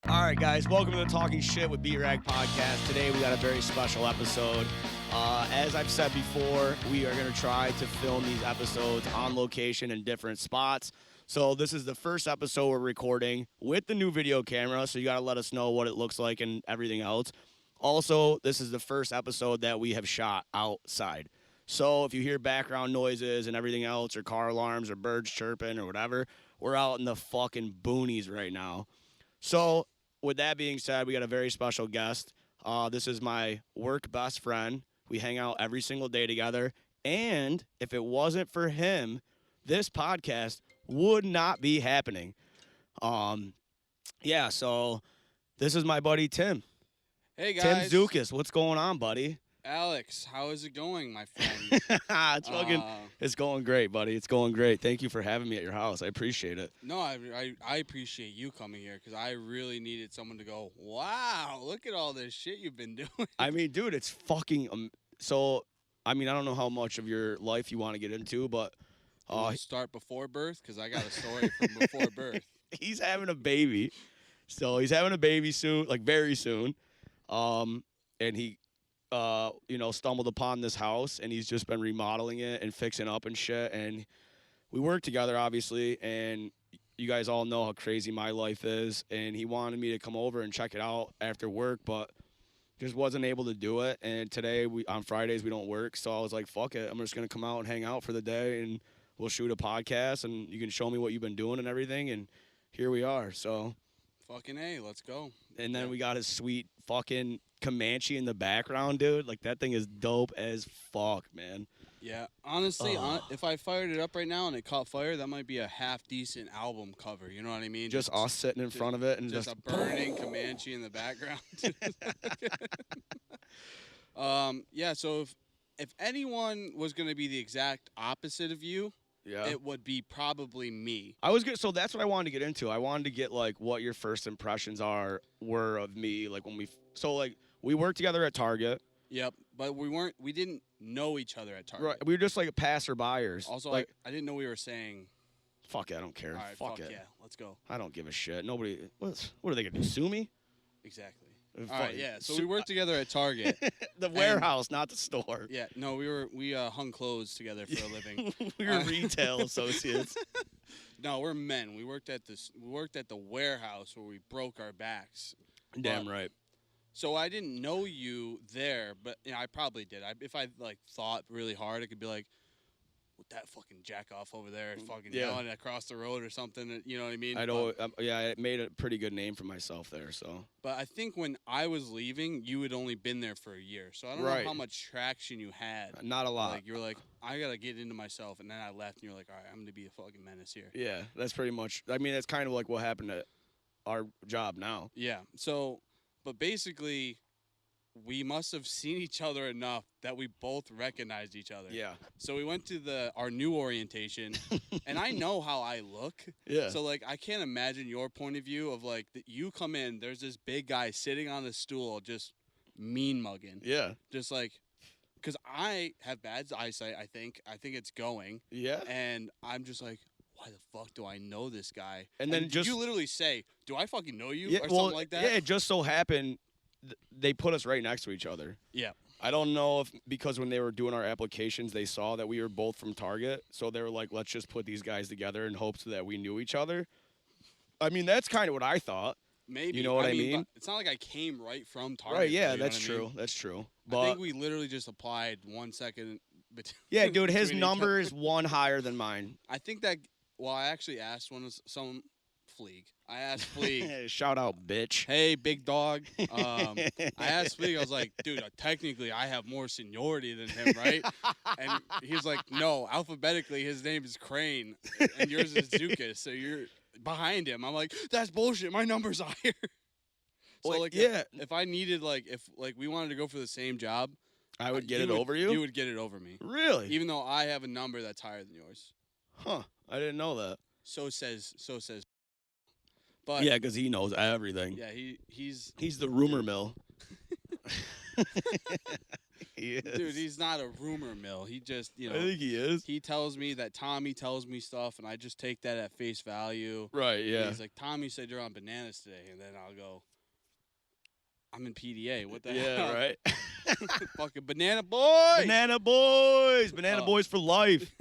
All right, guys, welcome to the Talking Shit with B-Rag podcast. Today we got a very special episode. As I've said before, we are going to try to film these episodes on location in different spots. So this is the first episode we're recording with the new video camera, so you got to let us know what it looks like and everything else. Also, this is the first episode that we have shot outside. So if you hear background noises and everything else, or car alarms, or birds chirping, or whatever, we're out in the fucking boonies right now. So, with that being said, we got a very special guest. This is my work best friend. We hang out every single day together. And if it wasn't for him, this podcast would not be happening. So this is my buddy Tim. Hey Tim guys, Zukas. What's going on, buddy? Alex, how is it going, my friend? It's going great, buddy. It's going great. Thank you for having me at your house. I appreciate it. No, I appreciate you coming here because I really needed someone to go, wow, look at all this shit you've been doing. I mean, dude, it's fucking I don't know how much of your life you want to get into, but Start before birth because I got a story from before birth. he's having a baby. So he's having a baby soon, like very soon. And he stumbled upon this house, and he's just been remodeling it and fixing up and shit. And we work together, obviously, and you guys all know how crazy my life is. And he wanted me to come over and check it out after work, but just wasn't able to do it. And today, on Fridays, we don't work, so I was like, fuck it. I'm just going to come out and hang out for the day, and we'll shoot a podcast, and you can show me what you've been doing and everything. And here we are, so. Fucking A, let's go. And then we got his sweet fucking Comanche in the background, dude. Like, that thing is dope as fuck, man. Yeah, honestly, if I fired it up right now and it caught fire, that might be a half-decent album cover, you know what I mean? Just us sitting in front of it and just a burning Comanche in the background. So if anyone was going to be the exact opposite of you, it would be probably me. So that's what I wanted to get into. I wanted to get, like, what your first impressions were of me, like, we worked together at Target. Yep, but we didn't know each other at Target. Right, we were just, like, passerbyers. Also, like, I didn't know we were saying. Fuck it, I don't care. All right, fuck it. Yeah, let's go. I don't give a shit. Nobody. What are they gonna do? Sue me? Exactly. All right, yeah. So we worked together at Target. The warehouse, not the store. Yeah, no, we hung clothes together for a living. We were retail associates. No, we're men. We worked at the warehouse where we broke our backs. Damn right. So I didn't know you there, but I probably did. If I thought really hard, I could be like, "What that fucking jack off over there, fucking yelling across the road or something." You know what I mean? I know. I made a pretty good name for myself there. So. But I think when I was leaving, you had only been there for a year, so I don't know how much traction you had. Not a lot. Like you were like, I gotta get into myself, and then I left, and you're like, all right, I'm gonna be a fucking menace here. Yeah, that's pretty much. I mean, that's kind of like what happened at our job now. Yeah. So, but basically, we must have seen each other enough that we both recognized each other. Yeah. So we went to our new orientation, and I know how I look. Yeah. So, like, I can't imagine your point of view of, like, you come in, there's this big guy sitting on the stool just mean mugging. Yeah. Just, like, because I have bad eyesight, I think. I think it's going. Yeah. And I'm just like, why the fuck do I know this guy? And then you literally say, do I fucking know you? Yeah, or something like that? Yeah, it just so happened they put us right next to each other. Yeah. I don't know if because when they were doing our applications, they saw that we were both from Target. So they were like, let's just put these guys together in hopes that we knew each other. I mean, that's kind of what I thought. Maybe. You know what I mean? It's not like I came right from Target. Right, yeah, though, that's true. That's true. But I think we literally just applied 1 second. Yeah, dude, his number is one higher than mine. I think that, I actually asked some Fleeg. I asked Fleeg. Shout out, bitch. Hey, big dog. I asked Fleeg, I was like, dude, technically I have more seniority than him, right? And he was like, no, alphabetically his name is Crane and yours is Zukas, so you're behind him. I'm like, that's bullshit. My number's higher. So, well, like, yeah. if I needed, if we wanted to go for the same job, I would get it over you? You would get it over me. Really? Even though I have a number that's higher than yours. Huh. I didn't know that. So says. But yeah, because he knows everything. Yeah, he's the rumor mill. He is. Dude, he's not a rumor mill. He just, I think he is. he tells me that Tommy tells me stuff, and I just take that at face value. Right, And yeah. he's like, Tommy said you're on bananas today, and then I'll go, I'm in PDA. What the Yeah, hell? right. Fucking banana boy. Banana boys. Banana boys for life.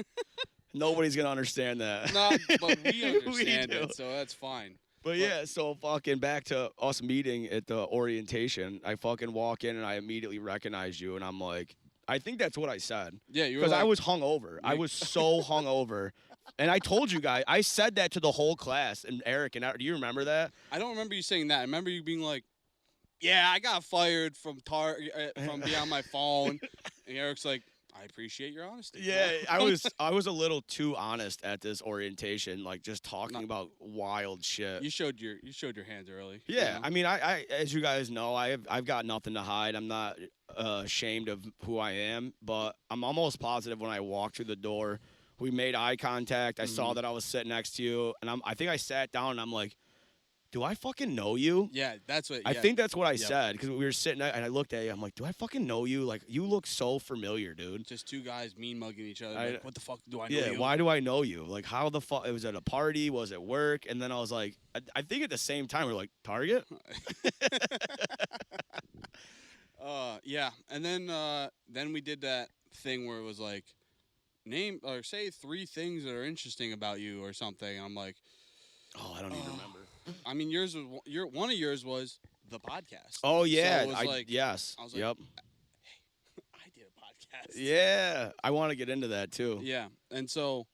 Nobody's going to understand that. No, but we understand do. it, so that's fine. But yeah, so fucking back to us meeting at the orientation. I fucking walk in and I immediately recognize you, and I'm like, I think that's what I said. Yeah, you were Because like, I was hungover. I was so hungover. And I told you guys, I said that to the whole class. And Eric, and do you remember that? I don't remember you saying that. I remember you being like, yeah, I got fired from from being on my phone. And Eric's like, I appreciate your honesty. Yeah, I was a little too honest at this orientation, like just talking about wild shit. You showed your hands early. Yeah, you know? I mean, I as you guys know, I've got nothing to hide. I'm not ashamed of who I am, but I'm almost positive when I walked through the door, we made eye contact. I saw that I was sitting next to you, and I think I sat down and I'm like, do I fucking know you? Yeah, that's what. I think that's what I said because we were sitting and I looked at you. I'm like, do I fucking know you? Like, you look so familiar, dude. Just two guys mean mugging each other. Like, what the fuck do I know Yeah, you? why do I know you? Like, how the fuck? It was at a party? Was it work? And then I was like, I think at the same time we are like, Target? Yeah, and then we did that thing where it was like, name or say 3 things that are interesting about you or something. And I'm like, oh, I don't even remember. I mean, one of yours was the podcast. Oh yeah, So it was like, yes, I was like, yep. Hey, I did a podcast. Yeah, I want to get into that too. Yeah, and so,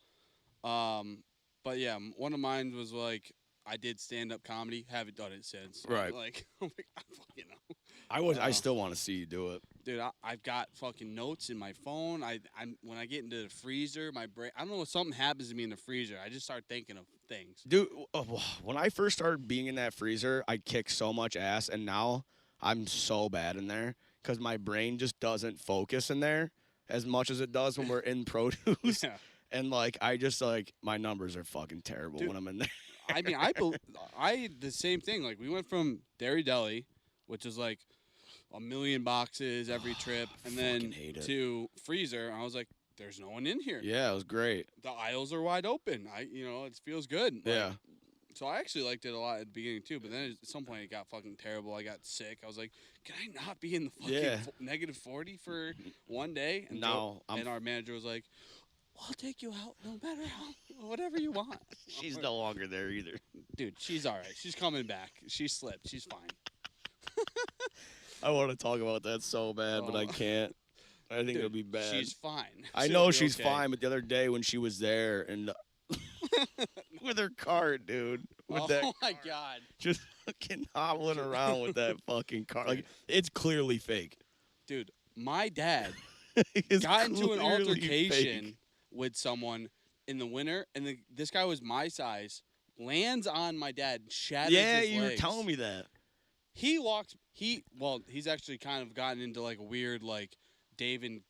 but yeah, one of mine was like, I did stand-up comedy. Haven't done it since. Right. Like, I fucking know. I still want to see you do it. Dude, I've got fucking notes in my phone. I'm when I get into the freezer, my brain. I don't know if something happens to me in the freezer. I just start thinking of things. Dude, when I first started being in that freezer, I kicked so much ass, and now I'm so bad in there because my brain just doesn't focus in there as much as it does when we're in produce. Yeah. And like, I just like my numbers are fucking terrible Dude, when I'm in there. I mean, I the same thing. Like, we went from Dairy Deli, which is like 1 million boxes every trip, and then hate it. to freezer. And I was like, there's no one in here. Yeah, it was great. The aisles are wide open. It feels good. Like, Yeah. So I actually liked it a lot at the beginning too, but then at some point it got fucking terrible. I got sick. I was like, can I not be in the fucking negative 40 for one day? And No, and our manager was like, I'll take you out no matter how, whatever you want. She's no longer there either. Dude, she's all right. She's coming back. She slipped. She's fine. I want to talk about that so bad, but I Oh. can't. I think Dude, it'll be bad. She's fine. I She'll know be she's okay. fine, but the other day when she was there and with her cart, dude, with Oh that my cart, God. just fucking hobbling around with that fucking cart, like it's clearly fake. Dude, my dad It's got into an clearly altercation fake. with someone in the winter, and this guy was my size, lands on my dad, and shatters Yeah, his you were legs. telling me that. He's actually kind of gotten into like a weird like David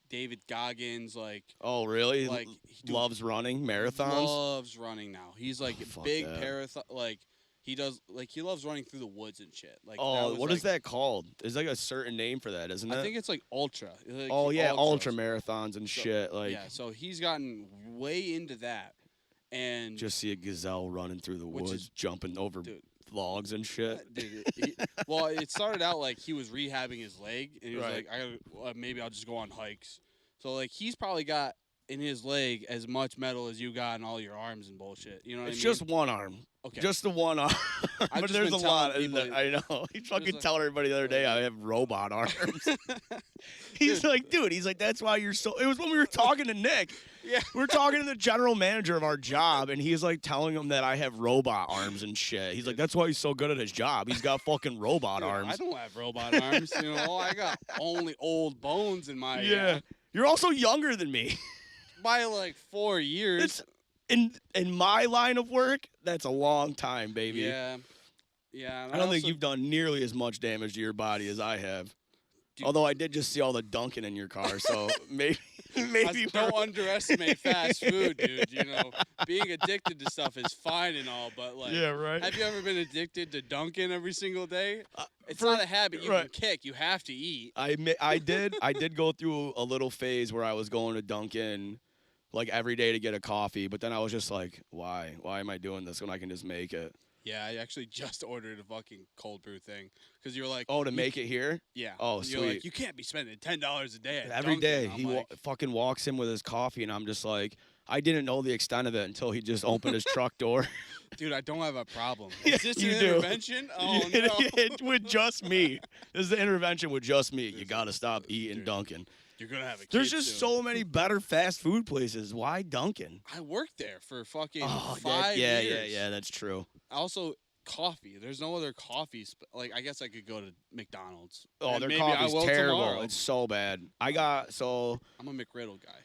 Goggins like Oh, really? like dude, Loves running marathons. loves running now. He's like a fuck big that. marathon like he loves running through the woods and shit. Like Oh, was, what like, is that called? There's like a certain name for that, isn't it? I think it's like ultra. Like, oh yeah, ultra ultras. marathons and So- shit. Like, yeah, so he's gotten way into that, and just see a gazelle running through the Which woods, is- jumping over dude. logs and shit. Dude, well, it started out like he was rehabbing his leg, and he was Right. like, maybe I'll just go on hikes. So like he's probably got in his leg as much metal as you got in all your arms and bullshit. You know what It's I mean? just one arm. Okay. Just the one arm. I've But just there's been a lot. telling In people there. I know. He's fucking like- telling everybody the other day I have robot arms. He's like, dude, he's like, that's why you're so. It was when we were talking to Nick. Yeah. We were talking to the general manager of our job, and he's like telling him that I have robot arms and shit. He's like, that's why he's so good at his job. He's got fucking robot Dude, arms. I don't have robot arms. You know, I got only old bones in my Yeah. You're also younger than me. by like 4 years. It's in my line of work, that's a long time, baby. Yeah. Yeah. And I don't think also- you've done nearly as much damage to your body as I have. Although I did just see all the Dunkin' in your car, so maybe Don't underestimate fast food, dude. You know, being addicted to stuff is fine and all, but like, Yeah, right. have you ever been addicted to Dunkin' every single day? It's for- not a habit you right. can kick. You have to eat. I did go through a little phase where I was going to Dunkin' like every day to get a coffee, but then I was just like, why am I doing this when I can just make it? Yeah, I actually just ordered a fucking cold brew thing because you're like, Oh, to make it here? yeah. Oh, you're sweet. like, you can't be spending $10 a day at Every Dunkin'. day I'm he like, fucking walks in with his coffee, and I'm just like, I didn't know the extent of it until he just opened his truck door. dude, I don't have a problem. Yeah, Is this you an do. intervention? Oh no. It with just me. This is the intervention with just me. You gotta stop eating Dude. Dunkin'. You're gonna have a kid There's just soon. so many better fast food places. Why Dunkin'? I worked there for fucking Oh, 5 years. yeah. That's true. Also, coffee. There's no other coffee. Like, I guess I could go to McDonald's. Oh, And their maybe I coffee's will terrible. tomorrow. It's so bad. I'm a McGriddle guy.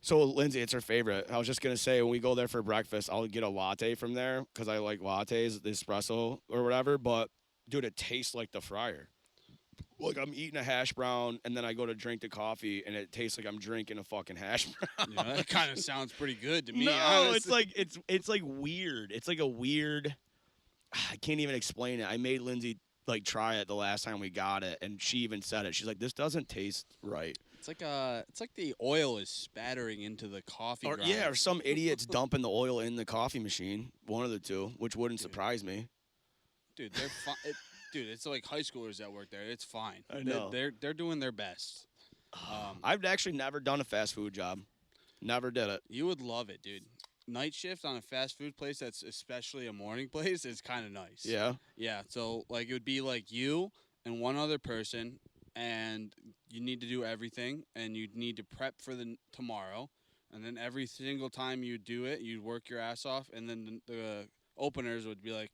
So Lindsay, it's her favorite. I was just gonna say when we go there for breakfast, I'll get a latte from there because I like lattes, the espresso or whatever. But dude, it tastes like the fryer. Like I'm eating a hash brown and then I go to drink the coffee and it tastes like I'm drinking a fucking hash brown. Yeah, that kind of sounds pretty good to me. No, honestly. it's like weird. It's like a weird. I can't even explain it. I made Lindsay like try it the last time we got it, and she even said it. She's like, "This doesn't taste right." It's like the oil is spattering into the coffee. Or grounds. yeah, or some idiot's dumping the oil in the coffee machine. One of the two, which wouldn't surprise me. Dude, they're fine. Dude, it's like high schoolers that work there. It's fine. I know. They're doing their best. I've actually never done a fast food job. Never did it. You would love it, dude. Night shift on a fast food place that's especially a morning place is kind of nice. Yeah. Yeah, so like it would be like you and one other person, and you need to do everything, and you need to prep for the tomorrow, and then every single time you do it, you'd work your ass off, and then the openers would be like,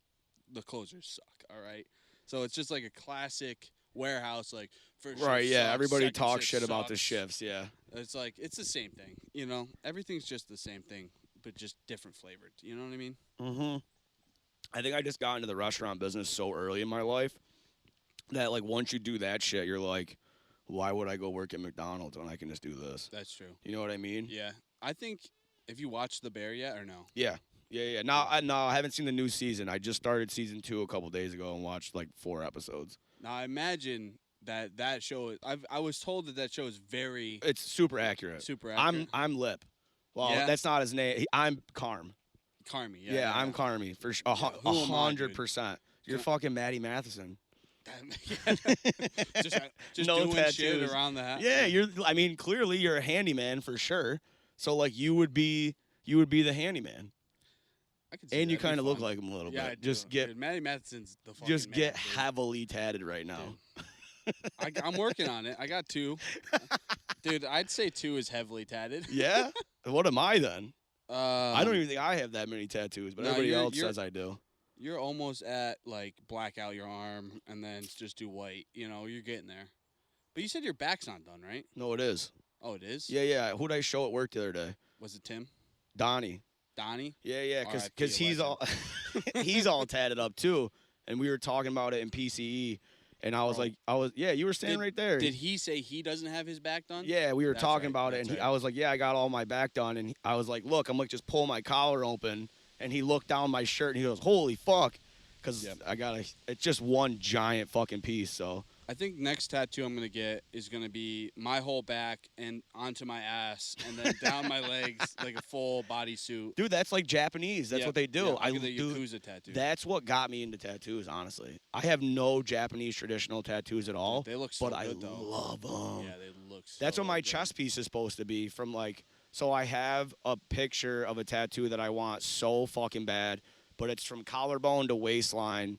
the closers suck. All right, so it's just like a classic warehouse, like first shift Right. Yeah. sucks, Everybody second talks shift shit about the sucks. shifts. Yeah. It's like it's the same thing, you know. Everything's just the same thing, but just different flavored. You know what I mean? Mm-hmm. I think I just got into the restaurant business so early in my life that like once you do that shit, you're like, why would I go work at McDonald's when I can just do this? That's true. You know what I mean? Yeah, I think. Have you watched The Bear yet or no? Yeah. No, I haven't seen the new season. I just started season 2 a couple days ago and watched like 4 episodes. Now I imagine that show. I was told that show is very It's super accurate. super accurate. I'm Lip. Well, Yeah? that's not his name. I'm Carm. Carmy. Yeah, I'm Carmy for sure. Yeah, who am I, dude? 100%. You're Can fucking Maddie Matheson. just No doing shit tattoos. around the house. Yeah, I mean, clearly you're a handyman for sure. So like you would be the handyman, I can see and you that'd be kind of look fun. like him a little Yeah, I bit. do. Just get Dude, Maddie Matheson's the fucking just man, get dude. heavily tatted right now. I'm working on it. I got 2. Dude, I'd say 2 is heavily tatted. Yeah. What am I then? I don't Um, even think I have that many tattoos, but no, everybody you're- else you're- says I do. You're almost at like black out your arm and then just do white. You know, you're getting there. But you said your back's not done, right? No, it is. Oh, it is? Yeah. Who'd I show at work the other day? Was it Tim? Donnie. Donnie? Yeah, R.I.P. because he's all he's all tatted up too, and we were talking about it in PCE, and I was Bro. like, you were standing right there. Did he say he doesn't have his back done? Yeah, we were That's talking right, about it, that's and right. I was like, yeah, I got all my back done, and I was like, look, I'm like, just pull my collar open, and he looked down my shirt, and he goes, holy fuck, because Yep. it's just one giant fucking piece, so. I think next tattoo I'm gonna get is gonna be my whole back and onto my ass and then down my legs like a full bodysuit. Dude, that's like Japanese. That's Yep, what they do. yep, I get the dude, Yakuza tattoo. that's what got me into tattoos, honestly. I have no Japanese traditional tattoos at all, They look so but I good though. love them. Yeah, they look. That's what so my good. chest piece is supposed to be from like, so I have a picture of a tattoo that I want so fucking bad, but it's from collarbone to waistline,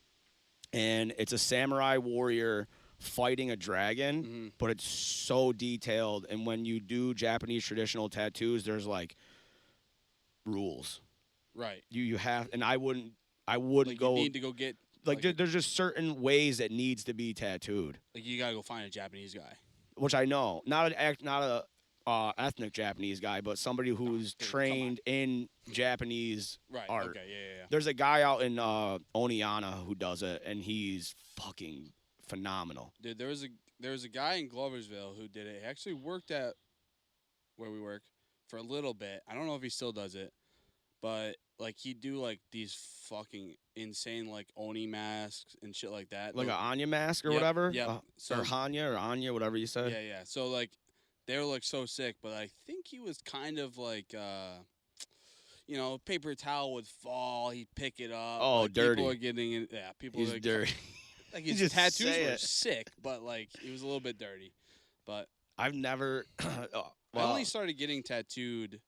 and it's a samurai warrior fighting a dragon, Mhm. but it's so detailed. And when you do Japanese traditional tattoos, there's like rules. Right. You have, and I wouldn't Like go you need to go get like there's just certain ways it needs to be tattooed, like you gotta go find a Japanese guy. which I know, not a ethnic Japanese guy, but somebody who's dude, come trained in Japanese Right. art. Okay. Yeah. There's a guy out in Oniana who does it, and he's fucking phenomenal. Dude, there was a guy in Gloversville who did it. He actually worked at where we work for a little bit. I don't know if he still does it, but like he'd do like these fucking insane like Oni masks and shit like that. Like Those- an Anya mask or Yep, whatever? yep. So- or Hanya or Anya, whatever you say. Yeah, yeah. So like they were like so sick, but I think he was kind of like you know, paper towel would fall, he'd pick it up. Oh, like, dirty. People are getting it. Yeah, people He's are like, dirty. like You his just tattoos say were it. sick, but like he was a little bit dirty. But I've never. I well, only started getting tattooed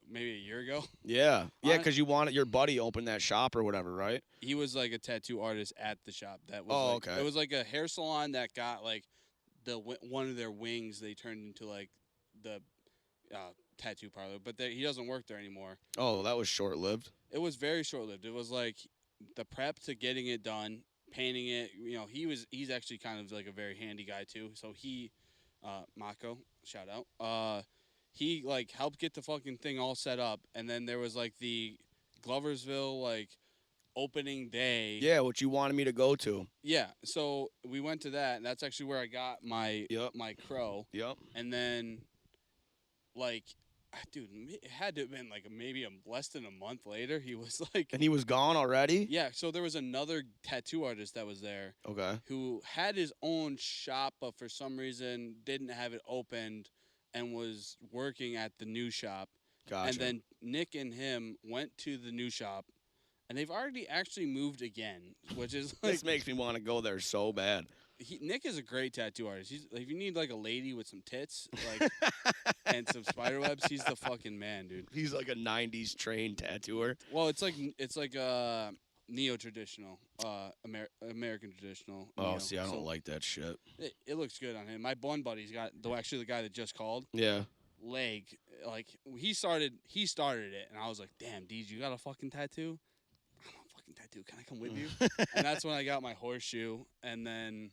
maybe a year ago. yeah, I- because you wanted your buddy opened that shop or whatever, right? He was like a tattoo artist at the shop. That was Oh, like, okay. It was like a hair salon that got like one of their wings. They turned into like the tattoo parlor, but he doesn't work there anymore. Oh, that was short lived. It was very short lived. It was like the prep to getting it done, painting it. You know, he's actually kind of like a very handy guy too. So he, Mako, shout out. He like helped get the fucking thing all set up, and then there was like the Gloversville like opening day. Yeah, what you wanted me to go to. Yeah. So we went to that, and that's actually where I got my Yep. my crow. Yep. And then, like, dude, it had to have been like maybe less than a month later. He was like, And he was gone already. yeah. So there was another tattoo artist that was there Okay. who had his own shop, but for some reason didn't have it opened and was working at the new shop. Gotcha. And then Nick and him went to the new shop, and they've already actually moved again, which is like this makes me want to go there so bad. Nick is a great tattoo artist. He's like, if you need like a lady with some tits, like and some spider webs, he's the fucking man, dude. He's like a '90s trained tattooer. Well, it's like neo traditional, American traditional. Oh, neo. see, I don't So like that shit. it looks good on him. My one buddy's got actually the guy that just called. Yeah. Leg, like he started it, and I was like, "Damn, Deej, you got a fucking tattoo? I want a fucking tattoo. Can I come with you?" And that's when I got my horseshoe, and then,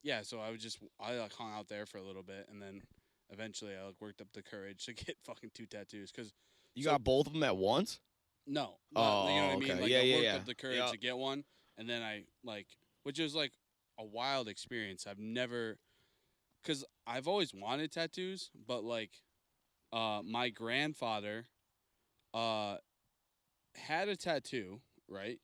yeah, so I like hung out there for a little bit, and then eventually I like worked up the courage to get fucking 2 tattoos, cause You got both of them at once? no, Oh, you know what I mean? okay. Like Yeah, I yeah, worked yeah. up the courage Yep. to get one, and then I like, which is like a wild experience. I've never, cause I've always wanted tattoos, but like, my grandfather, had a tattoo, right?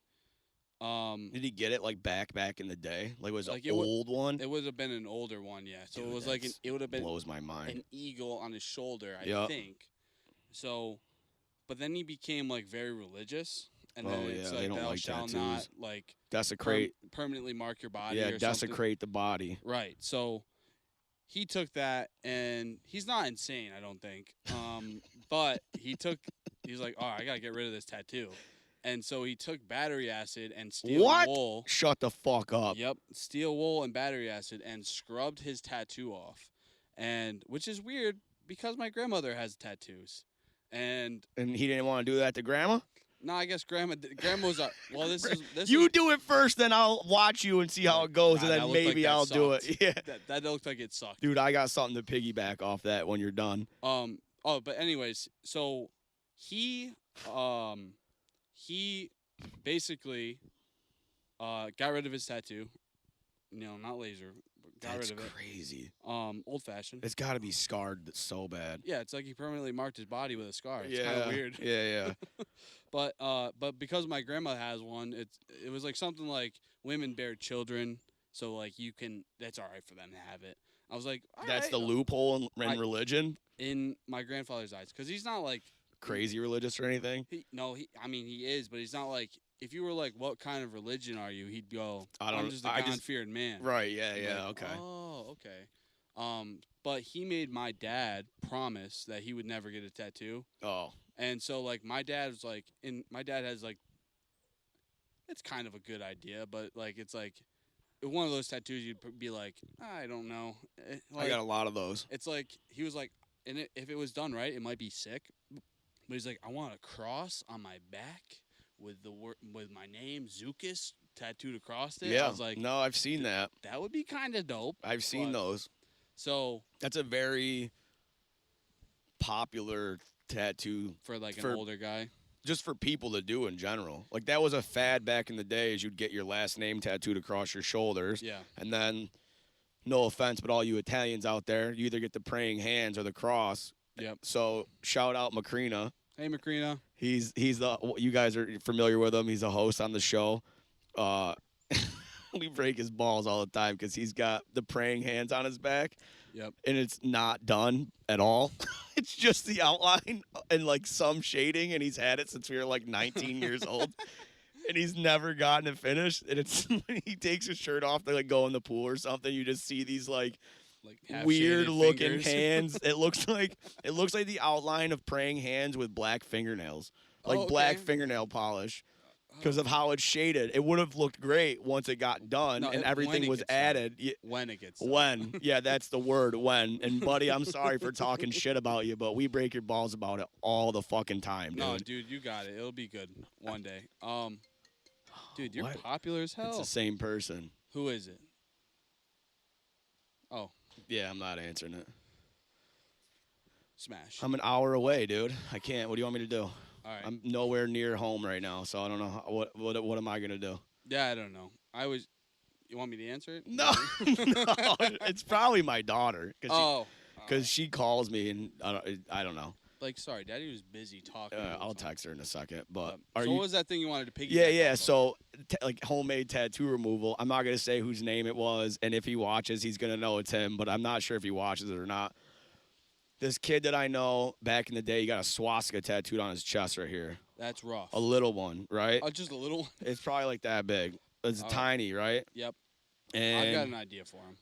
Did he get it like back in the day? Like was Like, it it an wa- old one? It would have been an older one, yeah. So Dude, it was like that's it would have been blows my mind. an eagle on his shoulder, I Yep. think. So, but then he became like very religious, and Oh, then yeah, it's they like don't thou like shalt tattoos. not like Desecrate. permanently mark your body. Yeah, or something. desecrate the body. Right. So he took that, and he's not insane, I don't think. But he's like, oh, I gotta get rid of this tattoo, and so he took battery acid and steel What? wool. Shut the fuck up. Yep, steel wool and battery acid, and scrubbed his tattoo off, and which is weird because my grandmother has tattoos, and And he didn't want to do that to grandma? no, I guess grandma's well. This You is, do it first, then I'll watch you and see how it goes, Nah, and that then looked like maybe that I'll do sucked. it. Yeah. that looked like it sucked. Dude, I got something to piggyback off that when you're done. Oh, but anyways, so he basically got rid of his tattoo. No, not laser, but got That's rid of it. crazy. Old fashioned. It's got to be scarred so bad. Yeah, it's like he permanently marked his body with a scar. It's kind of weird. Yeah, yeah. But because my grandma has one, it was like something like women bear children, so like that's all right for them to have it. I was like, all That's right, the loophole in religion. in my grandfather's eyes, because he's not like Crazy religious or anything. I mean he is, but he's not like, if you were like, what kind of religion are you? He'd go, I'm just a God-fearing man. Right, yeah, I'm yeah, like, okay. Oh, okay. But he made my dad promise that he would never get a tattoo. Oh, And so, like, my dad was like, my dad has, like, it's kind of a good idea, but, like, it's like, one of those tattoos you'd be like, I don't know. I got a lot of those. It's like, he was like, if it was done right, it might be sick. But he's like, I want a cross on my back with with my name, Zukas, tattooed across it. Yeah, I was like, no, I've seen that. that would be kind of dope. I've seen but- those. So, That's a very popular tattoo. for, like, For- an older guy. just for people to do in general. Like that was a fad back in the day. Is you'd get your last name tattooed across your shoulders. Yeah. And then, no offense, but all you Italians out there, you either get the praying hands or the cross. Yep. So shout out Macrina. Hey, Macrina. He's the, you guys are familiar with him. He's a host on the show. We break his balls all the time because he's got the praying hands on his back. Yep. And it's not done at all. It's just the outline and like some shading, and he's had it since we were like 19 years old. And he's never gotten it finished. And it's when he takes his shirt off to like go in the pool or something, you just see these like weird looking hands. It looks like the outline of praying hands with black fingernails. Like black fingernail polish. Because of how it's shaded. It would have looked great once it got done and everything was added. When it gets done. When. Yeah, that's the word, when. And, buddy, I'm sorry for talking shit about you, but we break your balls about it all the fucking time, dude. No, dude, you got it. It'll be good one day. Dude, you're popular as hell. It's the same person. Who is it? Oh. Yeah, I'm not answering it. Smash. I'm an hour away, dude. I can't. What do you want me to do? All right. I'm nowhere near home right now, so I don't know what am I gonna do. Yeah, I don't know. You want me to answer it? No, no. It's probably my daughter. Because she calls me and I don't know. Like, sorry, Daddy was busy talking. I'll text her in a second. But so what was that thing you wanted to piggyback? Yeah. So like homemade tattoo removal. I'm not gonna say whose name it was, and if he watches, he's gonna know it's him. But I'm not sure if he watches it or not. This kid that I know back in the day, he got a swastika tattooed on his chest right here. That's rough. A little one, right? Oh, just a little one? It's probably like that big. It's tiny, right? Yep. And I've got an idea for him.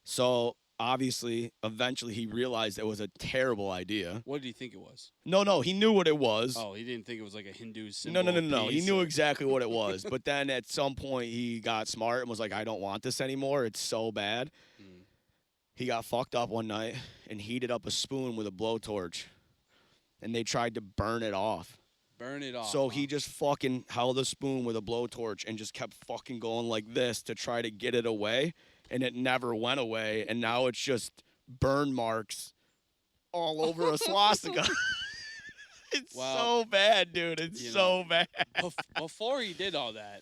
So, obviously, eventually he realized it was a terrible idea. What did he think it was? No, he knew what it was. Oh, he didn't think it was like a Hindu symbol. No. He knew exactly what it was. But then at some point he got smart and was like, I don't want this anymore. It's so bad. He got fucked up one night and heated up a spoon with a blowtorch. And they tried to burn it off. Burn it off. So he just fucking held a spoon with a blowtorch and just kept fucking going like this to try to get it away. And it never went away. And now it's just burn marks all over a swastika. It's so bad, dude. It's so bad. Before he did all that,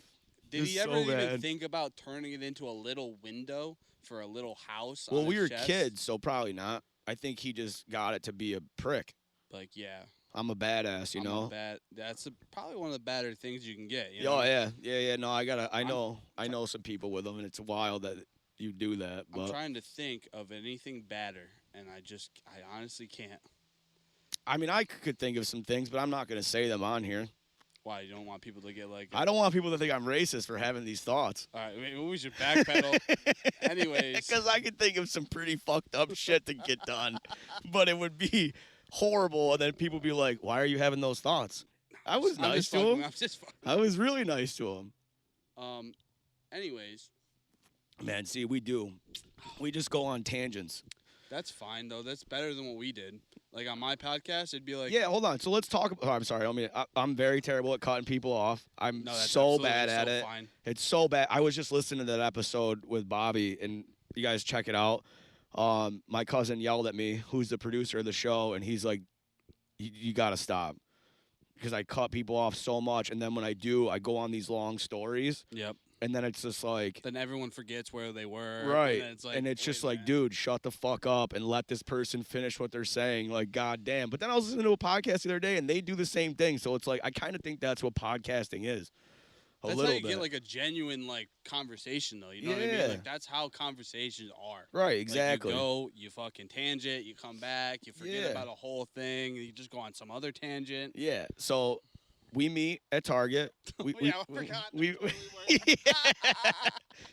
did he ever even think about turning it into a little window for a little house? Well, we were kids, so probably not. I think he just got it to be a prick. Like, yeah. I'm a badass, you know. That's probably one of the badder things you can get. You know? Oh yeah. No, I know some people with them, and it's wild that you do that. But I'm trying to think of anything badder, and I honestly can't. I mean, I could think of some things, but I'm not going to say them on here. Why? You don't want people to get like... I don't want people to think I'm racist for having these thoughts. All right, maybe we should backpedal. Anyways. Because I could think of some pretty fucked up shit to get done, but it would be horrible, and then people would be like, why are you having those thoughts? I was nice to him. I was really nice to him. Anyways. Man, see, we just go on tangents. That's fine, though. That's better than what we did. Like, on my podcast, it'd be like... Yeah, hold on. So let's talk... Oh, I'm sorry. I'm very terrible at cutting people off. I'm so bad at it. Fine. It's so bad. I was just listening to that episode with Bobby, and you guys check it out. My cousin yelled at me, who's the producer of the show, and he's like, you got to stop. Because I cut people off so much, and then when I do, I go on these long stories. Yep. And then it's just like... Then everyone forgets where they were. Right. And it's just like, dude, shut the fuck up and let this person finish what they're saying. Like, goddamn. But then I was listening to a podcast the other day, and they do the same thing. So it's like, I kind of think that's what podcasting is. That's how you get, like, a genuine, like, conversation, though. You know what I mean? Like, that's how conversations are. Right, exactly. Like, you go, you fucking tangent, you come back, you forget about a whole thing, you just go on some other tangent. Yeah, so... We meet at Target. I forgot.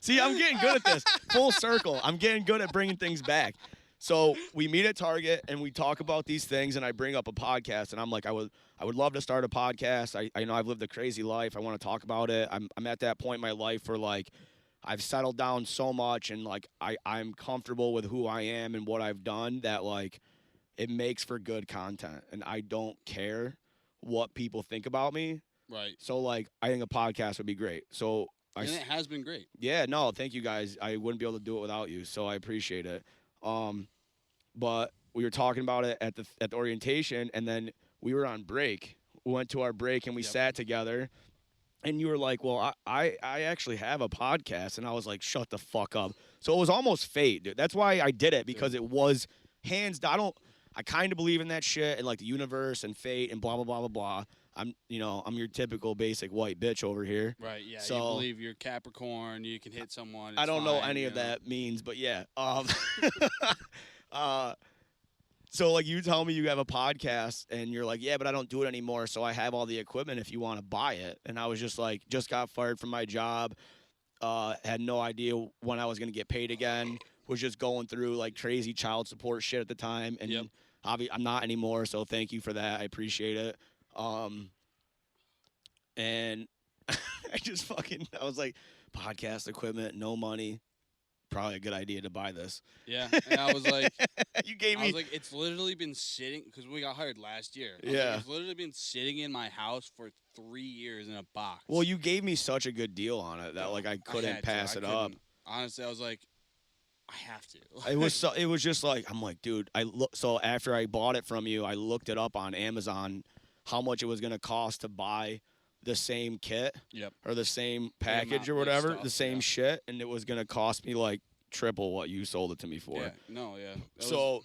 See, I'm getting good at this. Full circle. I'm getting good at bringing things back. So we meet at Target, and we talk about these things, and I bring up a podcast, and I'm like, I would love to start a podcast. I know I've lived a crazy life. I want to talk about it. I'm at that point in my life where, like, I've settled down so much, and, like, I'm comfortable with who I am and what I've done that, like, it makes for good content, and I don't care what people think about me. Right. So, like, I think a podcast would be great. So and it has been great. Yeah, no, thank you guys. I wouldn't be able to do it without you, so I appreciate it. But we were talking about it at the orientation, and then we were on break went to our break and we Yep. sat together. And you were like, well, I actually have a podcast. And I was like, shut the fuck up. So it was almost fate, dude. That's why I did it, because it was hands down. I kind of believe in that shit and like the universe and fate and blah, blah, blah, blah, blah. I'm your typical basic white bitch over here. Right, yeah. So you believe you're Capricorn, you can hit someone. I don't know fine, any you of that means, but yeah. So like you tell me you have a podcast and you're like, yeah, but I don't do it anymore. So I have all the equipment if you want to buy it. And I was just like, just got fired from my job. Had no idea when I was going to get paid again. Was just going through like crazy child support shit at the time. And I'm not anymore. So thank you for that. I appreciate it. And I was like, podcast equipment, no money. Probably a good idea to buy this. Yeah, and I was like, I was like, it's literally been sitting, because we got hired last year. It's literally been sitting in my house for 3 years in a box. Well, you gave me such a good deal on it that like I couldn't pass it up. Honestly, I was like, I have to. It was just like, I'm like, dude, so after I bought it from you, I looked it up on Amazon how much it was going to cost to buy the same kit or the same package or whatever, the same shit, and it was going to cost me like triple what you sold it to me for. So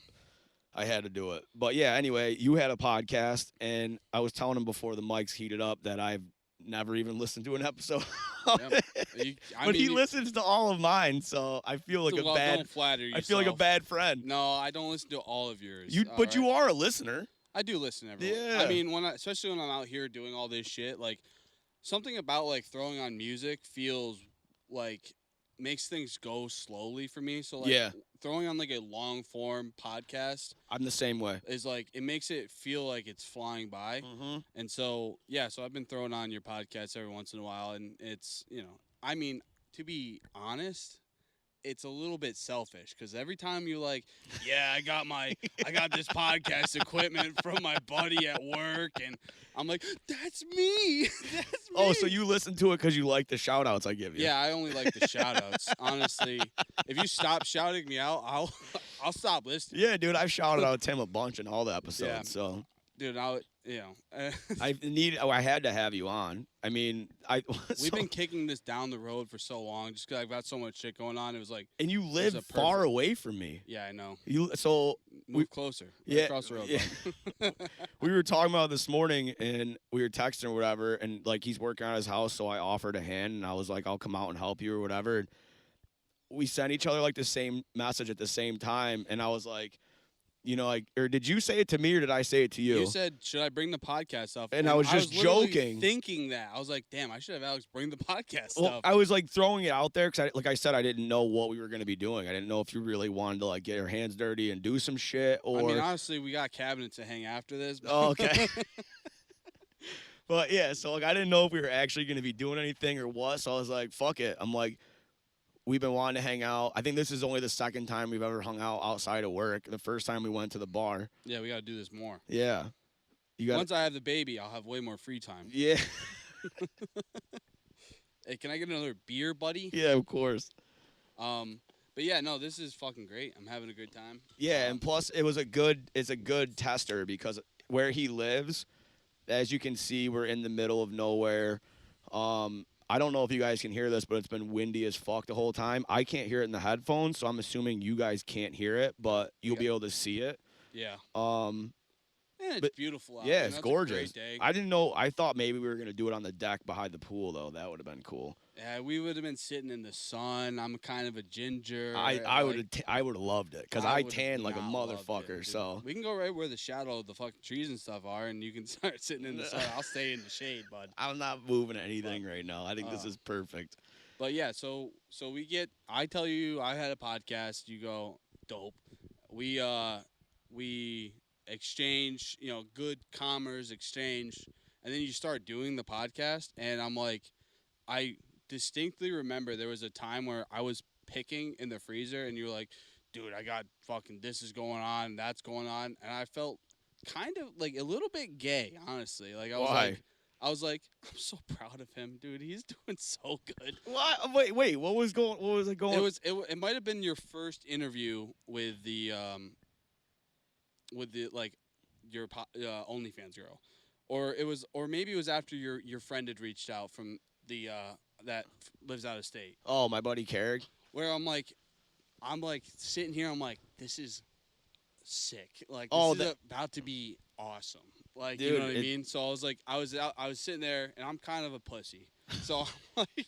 I had to do it. But yeah, anyway, you had a podcast, and I was telling him before the mics heated up that I've never even listened to an episode. But he listens to all of mine, so I feel like don't flatter yourself. I feel like a bad friend. No, I don't listen to all of yours. You are a listener. I do listen to everyone. Yeah. I mean, especially when I'm out here doing all this shit, like something about like throwing on music feels like makes things go slowly for me. So like throwing on like a long form podcast, I'm the same way. Is like it makes it feel like it's flying by. Mm-hmm. And so so I've been throwing on your podcast every once in a while, and it's I mean, to be honest, it's a little bit selfish, because every time you're like, I got this podcast equipment from my buddy at work, and I'm like, that's me. That's me. Oh, so you listen to it because you like the shout outs I give you. Yeah, I only like the shout outs. Honestly, if you stop shouting me out, I'll stop listening. Yeah, dude, I've shouted out Tim a bunch in all the episodes. Yeah. So dude, I had to have you on. I mean, we've been kicking this down the road for so long, just because I've got so much shit going on. It was like, and you live far away from me. Yeah, I know. Move closer. Yeah, across the road. Yeah. We were talking about this morning, and we were texting or whatever, and like he's working on his house, so I offered a hand, and I was like, I'll come out and help you or whatever. And we sent each other like the same message at the same time, and I was like, or did you say it to me or did I say it to you? You said, should I bring the podcast up? And I was just joking. Thinking that. I was like, damn, I should have Alex bring the podcast well, up. I was like throwing it out there because, like I said, I didn't know what we were going to be doing. I didn't know if you really wanted to like get your hands dirty and do some shit or. I mean, honestly, we got cabinets to hang after this. Oh, okay. But yeah, so like I didn't know if we were actually going to be doing anything or what. So I was like, fuck it. I'm like, we've been wanting to hang out. I think this is only the second time we've ever hung out outside of work. The first time we went to the bar. Yeah, we got to do this more. Yeah. Once I have the baby, I'll have way more free time. Yeah. Hey, can I get another beer, buddy? Yeah, of course. But yeah, no, this is fucking great. I'm having a good time. Yeah, and plus it's a good tester because where he lives, as you can see, we're in the middle of nowhere. I don't know if you guys can hear this, but it's been windy as fuck the whole time. I can't hear it in the headphones, so I'm assuming you guys can't hear it, but you'll be able to see it. Yeah. And it's beautiful out. Yeah, it's gorgeous. I didn't know. I thought maybe we were gonna do it on the deck behind the pool, though. That would have been cool. Yeah, we would have been sitting in the sun. I'm kind of a ginger. I would have loved it because I tan like a motherfucker. So we can go right where the shadow of the fucking trees and stuff are, and you can start sitting in the sun. I'll stay in the shade, bud. I'm not moving anything right now. I think this is perfect. But yeah, so I tell you I had a podcast. You go, dope. We exchange, good commerce exchange, and then you start doing the podcast, and I'm like, I distinctly remember there was a time where I was picking in the freezer, and you were like, dude, I got fucking this is going on, that's going on, and I felt kind of like a little bit gay, honestly. Like I was like, I'm so proud of him, dude. He's doing so good. What? Wait. What was it going? It might have been your first interview with the like your OnlyFans girl, or maybe it was after your friend had reached out from the that lives out of state. Oh, my buddy Carrick. Where I'm like sitting here. I'm like, this is sick. Like Oh, this is about to be awesome. Like dude, you know what I mean. So I was like, I was sitting there, and I'm kind of a pussy. So I'm like,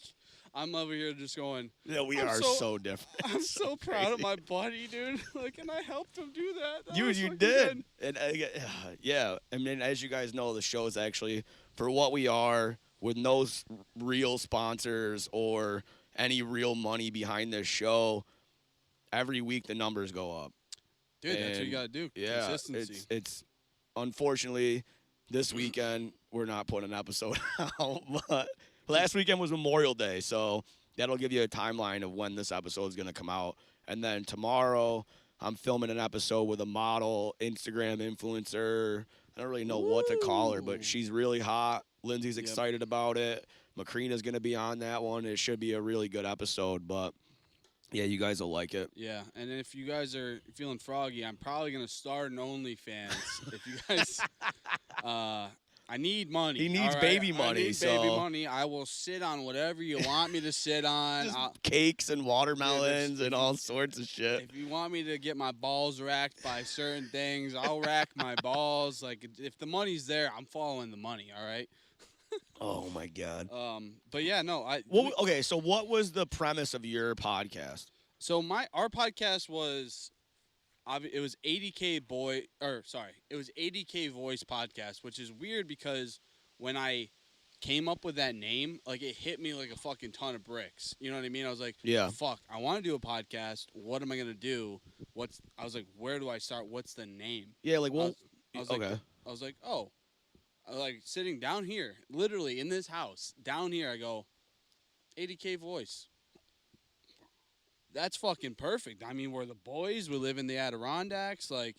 I'm over here just going. Yeah, we I'm are so different. I'm It's so proud of crazy. my buddy, dude. Like, and I helped him do that. That Dude, was you fucking did. good. And yeah, I mean, as you guys know, the show is actually for what we are, with no real sponsors or any real money behind this show. Every week the numbers go up. Dude, that's what And, you gotta do. Yeah, Consistency. it's unfortunately this weekend we're not putting an episode out, but last weekend was Memorial Day, so that'll give you a timeline of when this episode is going to come out. And then tomorrow I'm filming an episode with a model, Instagram influencer. I don't really know what to call her, Ooh. but she's really hot. Lindsay's Yep. excited about it. Macrina's going to be on that one. It should be a really good episode, but yeah, you guys will like it. Yeah, and if you guys are feeling froggy, I'm probably gonna start an OnlyFans. If you guys, I need money. He needs all right? baby I money, need baby so- money. I will sit on whatever you want me to sit on. Just cakes and watermelons and all sorts of shit. If you want me to get my balls racked by certain things, I'll rack my balls. Like if the money's there, I'm following the money. All right. Oh my god. But yeah, no. Okay, so what was the premise of your podcast? So our podcast was, it was 80K it was 80K Voice Podcast, which is weird because when I came up with that name, like it hit me like a fucking ton of bricks. You know what I mean? I was like, Yeah. fuck, I want to do a podcast. What am I gonna do? I was like, where do I start? What's the name? Yeah, like I was okay. like, I was like, oh, like sitting down here, literally in this house, down here. I go, 80K Voice. That's fucking perfect. I mean, we're the boys. We live in the Adirondacks. Like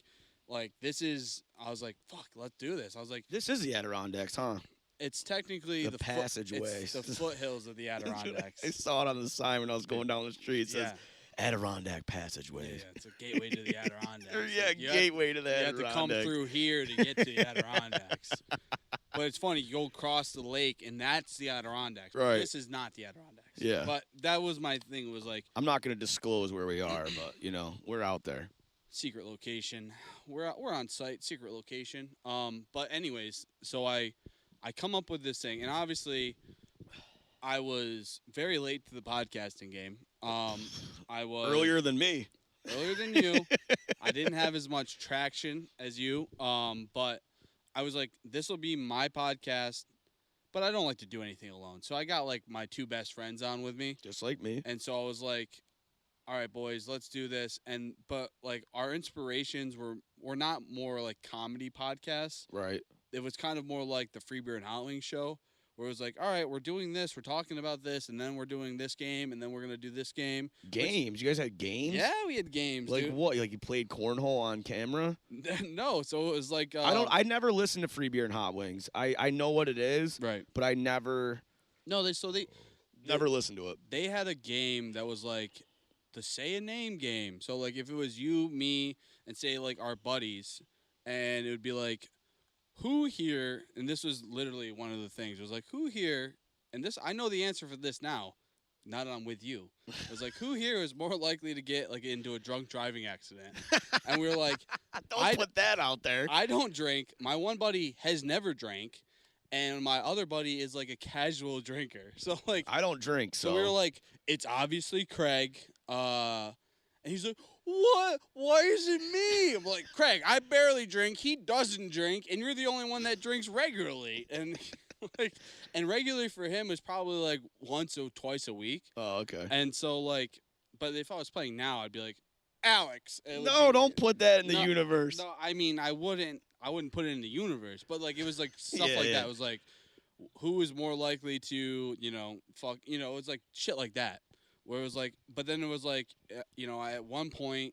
this is. I was like, fuck, let's do this. I was like, This is the Adirondacks, huh? it's technically The passageways. It's the foothills of the Adirondacks. I saw it on the sign when I was going down the street. It says Yeah. Adirondack Yeah, passageways. it's a gateway to the Adirondacks. Or, yeah, Like, gateway to the You have to come Adirondacks. through here to get to the Adirondacks. But it's funny, you go across the lake, and that's the Adirondacks. Right. This is not the Adirondacks. Yeah. But that was my thing, was like, I'm not going to disclose where we are, but, we're out there. secret location. We're on site, secret location. But anyways, so I come up with this thing, and obviously I was very late to the podcasting game. I was Earlier than me. earlier than you. I didn't have as much traction as you. But I was like, this will be my podcast, but I don't like to do anything alone. So I got like my two best friends on with me. Just like me. And so I was like, all right, boys, let's do this. But like our inspirations were not more like comedy podcasts. Right. It was kind of more like the Free Beer and Hot Wings show, where it was like, all right, we're doing this, we're talking about this, and then we're doing this game, and then we're gonna do this game. Games. You guys had games? Yeah, we had games. Like dude. what? Like you played cornhole on camera? No, so it was like I never listened to Free Beer and Hot Wings. I know what it is, right. but I never Never listened to it. They had a game that was like the say a name game. So like if it was you, me, and say like our buddies, and it would be like, who here, and this was literally one of the things. It was like, who here, and this I know the answer for this now. Now that I'm with you, it was like, who here is more likely to get like into a drunk driving accident? And we were like, Don't put that out there. I don't drink. My one buddy has never drank, and my other buddy is like a casual drinker. So like, I don't drink, so we were like, it's obviously Craig. And he's like, what? Why is it me? I'm like, Craig, I barely drink. He doesn't drink, and you're the only one that drinks regularly. And like, and regularly for him is probably like once or twice a week. Oh, okay. And so like, but if I was playing now, I'd be like, Alex. No, don't put that in the No, universe. No, I mean, I wouldn't put it in the universe, but like it was like stuff Yeah, like yeah. that. It was like, who is more likely to, fuck, it was like shit like that. Where it was like, but then it was like, at one point,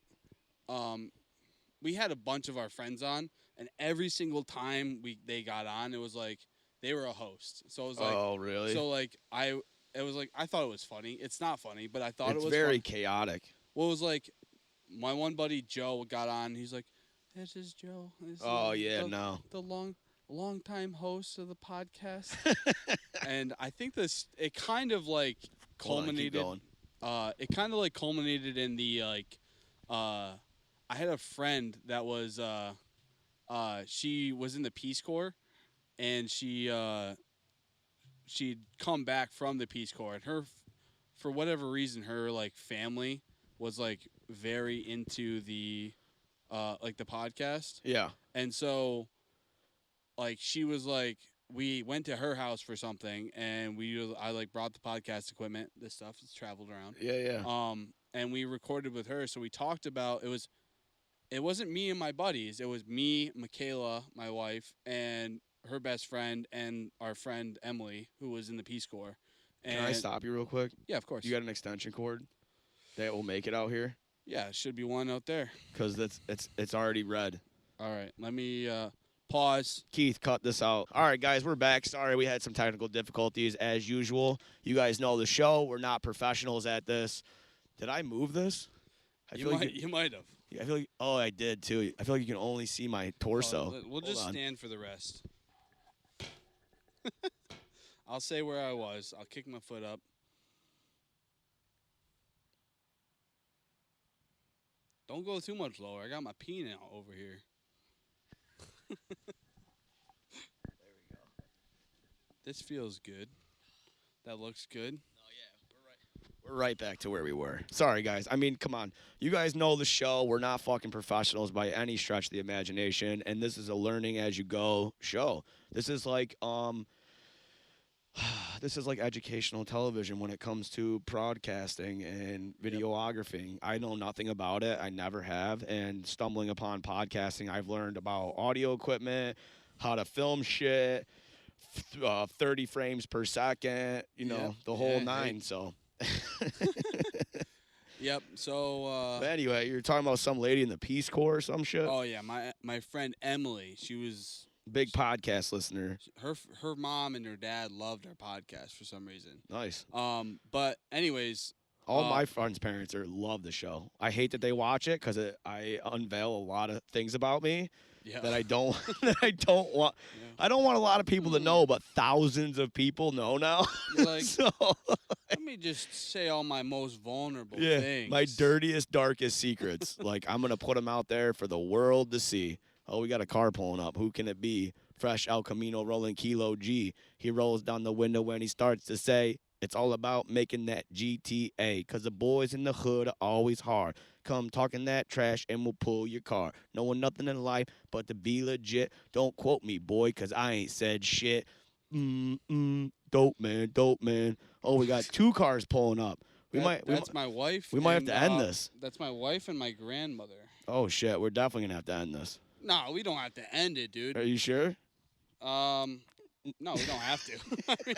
we had a bunch of our friends on, and every single time they got on, it was like they were a host. So it was like, oh, really? so like I thought it was funny. It's not funny, but I thought It's it was very fun. chaotic. Well, it was like my one buddy Joe got on. He's like, "This is Joe." This Oh is yeah, the, no. the long longtime host of the podcast, and I think it kind of like Hold on, keep culminated. going. It kind of like culminated in the I had a friend that was she was in the Peace Corps, and she'd come back from the Peace Corps, and for whatever reason, her like family was like very into the like the podcast, Yeah. and so like she was like we went to her house for something, and I like brought the podcast equipment. This stuff is traveled around. Yeah. And we recorded with her. So we talked about it wasn't me and my buddies. It was me, Michaela, my wife, and her best friend, and our friend Emily, who was in the Peace Corps. And Can I stop you real quick? Yeah, of course. You got an extension cord that will make it out here? Yeah, should be one out there. Because it's already red. All right, let me pause. Keith, cut this out. All right, guys, we're back. Sorry, we had some technical difficulties as usual. You guys know the show. We're not professionals at this. Did I move this? You might have. Yeah, I feel like. Oh, I did too. I feel like you can only see my torso. We'll just stand for the rest. I'll say where I was. I'll kick my foot up. Don't go too much lower. I got my peanut over here. There we go. This feels good. That looks good. We're right back to where we were. Sorry, guys. I mean, come on. You guys know the show. We're not fucking professionals by any stretch of the imagination, and this is a learning as you go show. This is like educational television when it comes to broadcasting and videography. I know nothing about it. I never have. And stumbling upon podcasting, I've learned about audio equipment, how to film shit, 30 frames per second, the whole nine. So. Yep. So. But anyway, you're talking about some lady in the Peace Corps or some shit. Oh yeah, my friend Emily. She was big podcast listener. Her mom and her dad loved our podcast for some reason. Nice. But anyways. All my friends' parents love the show. I hate that they watch it because I unveil a lot of things about me that I don't want. Yeah. I don't want a lot of people to know, but thousands of people know now. Like, so let me just say all my most vulnerable things. My dirtiest, darkest secrets. Like, I'm gonna put them out there for the world to see. Oh, we got a car pulling up. Who can it be? Fresh El Camino rolling Kilo G. He rolls down the window when he starts to say, it's all about making that GTA, because the boys in the hood are always hard. Come talking that trash and we'll pull your car. Knowing nothing in life but to be legit. Don't quote me, boy, because I ain't said shit. Dope, man. Oh, we got 2 cars pulling up. That's my wife. We might have to end this. That's my wife and my grandmother. Oh, shit. We're definitely going to have to end this. No, we don't have to end it, dude. Are you sure? No, we don't have to. I mean,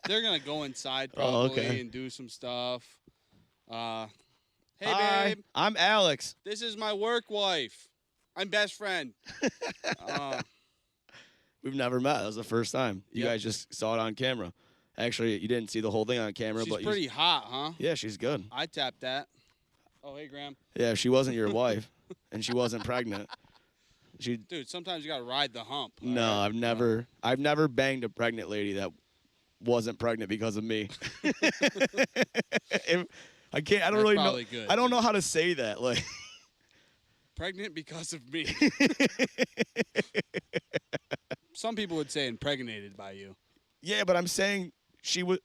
they're gonna go inside probably and do some stuff. Hey, Hi, babe. I'm Alex. This is my work wife. I'm best friend. We've never met. That was the first time. You guys just saw it on camera. Actually, you didn't see the whole thing on camera. She's but pretty hot, huh? Yeah, she's good. I tapped that. Oh, hey, Graham. Yeah, she wasn't your wife, and she wasn't pregnant. Dude, sometimes you gotta ride the hump. No, right? I've never banged a pregnant lady that wasn't pregnant because of me. I don't really know. Good. I don't know how to say that. Like, pregnant because of me. Some people would say impregnated by you. Yeah, but I'm saying she was.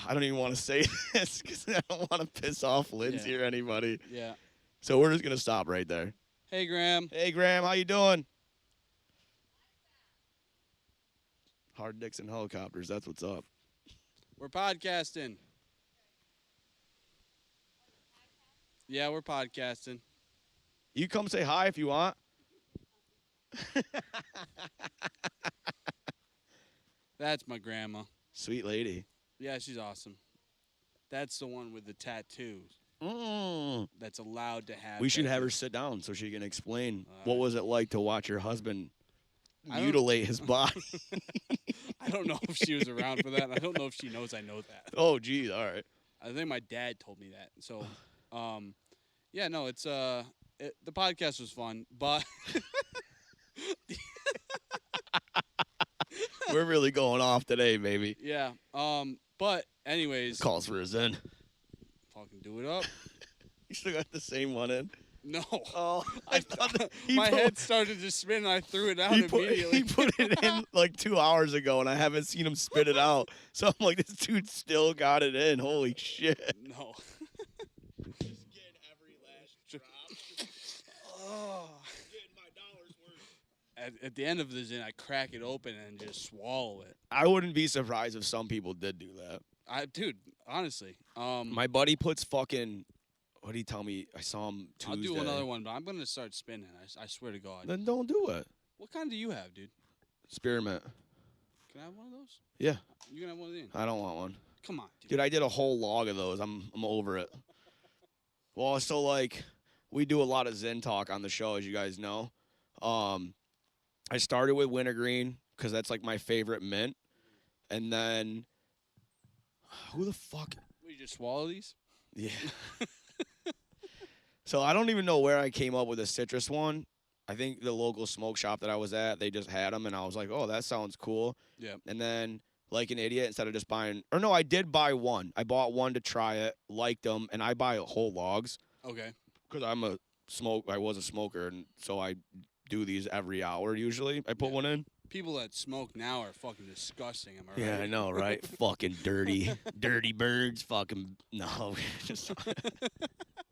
I don't even want to say this because I don't want to piss off Lindsay or anybody. Yeah. So we're just gonna stop right there. Hey, Graham. Hey, Graham. How you doing? Hard dicks and helicopters. That's what's up. We're podcasting. Yeah, we're podcasting. You come say hi if you want. That's my grandma. Sweet lady. Yeah, she's awesome. That's the one with the tattoos. That's allowed to have. We should have her sit down so she can explain what was it like to watch your husband mutilate his body. I don't know if she was around for that. I don't know if she knows I know that. Oh, geez. All right. I think my dad told me that. So, yeah, no, it's the podcast was fun, but We're really going off today, baby. Yeah. But anyways, Calls for a Zen. fucking do it up. You still got the same one in? No. Oh, I thought that My head started to spin and I threw it out immediately. He put it in like 2 hours ago, and I haven't seen him spit it out. So I'm like, this dude still got it in. Holy shit. No. Just getting every last drop. Oh. Getting my dollar's worth. At the end of the Zin, I crack it open and just swallow it. I wouldn't be surprised if some people did do that. Dude, honestly. My buddy puts fucking... What did he tell me? I saw him Tuesday. I'll do another one, but I'm going to start spinning. I swear to God. Then don't do it. What kind do you have, dude? Spearmint. Can I have one of those? Yeah. You can have one of these? I don't want one. Come on, dude. Dude, I did a whole log of those. I'm over it. Well, so like we do a lot of Zen talk on the show, as you guys know. I started with wintergreen because that's like my favorite mint, and then who the fuck? Will you just swallow these? Yeah. So I don't even know where I came up with a citrus one. I think the local smoke shop that I was at, they just had them, and I was like, oh, that sounds cool. Yeah. And then, like an idiot, instead of just buying, or no, I did buy one. I bought one to try it, liked them, and I buy whole logs. Okay. Because I was a smoker, and so I do these every hour usually. I put one in. People that smoke now are fucking disgusting. Am I right? Yeah, I know, right? Fucking dirty birds. Fucking no.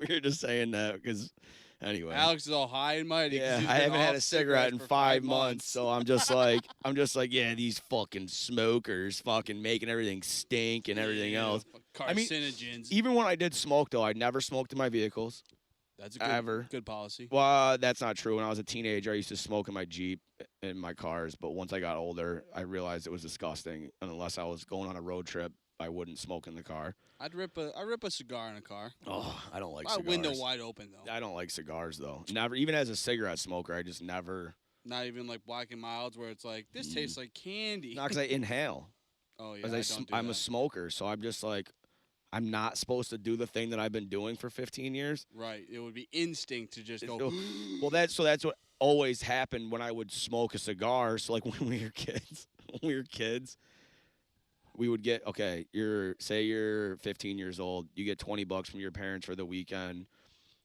We were just saying that because, anyway. Alex is all high and mighty. Yeah, he's I been haven't had off a cigarette in for 5 months, so I'm just like, yeah, these fucking smokers, fucking making everything stink and everything else. I mean, carcinogens. even when I did smoke, though, I never smoked in my vehicles. That's a good policy. Well, that's not true. When I was a teenager, I used to smoke in my Jeep in my cars, but once I got older, I realized it was disgusting. And unless I was going on a road trip, I wouldn't smoke in the car. I'd rip a cigar in a car. Oh, I don't like My cigars. window wide open though. I don't like cigars though. Never, even as a cigarette smoker, I just never. Not even like Black and Milds where it's like this tastes like candy. Not because I inhale. Oh yeah, I'm a smoker, so I'm just like, I'm not supposed to do the thing that I've been doing for 15 years. Right. It would be instinct to just go. Well, that's what always happened when I would smoke a cigar. So like when we were kids, we would get, okay, say you're 15 years old, you get $20 from your parents for the weekend.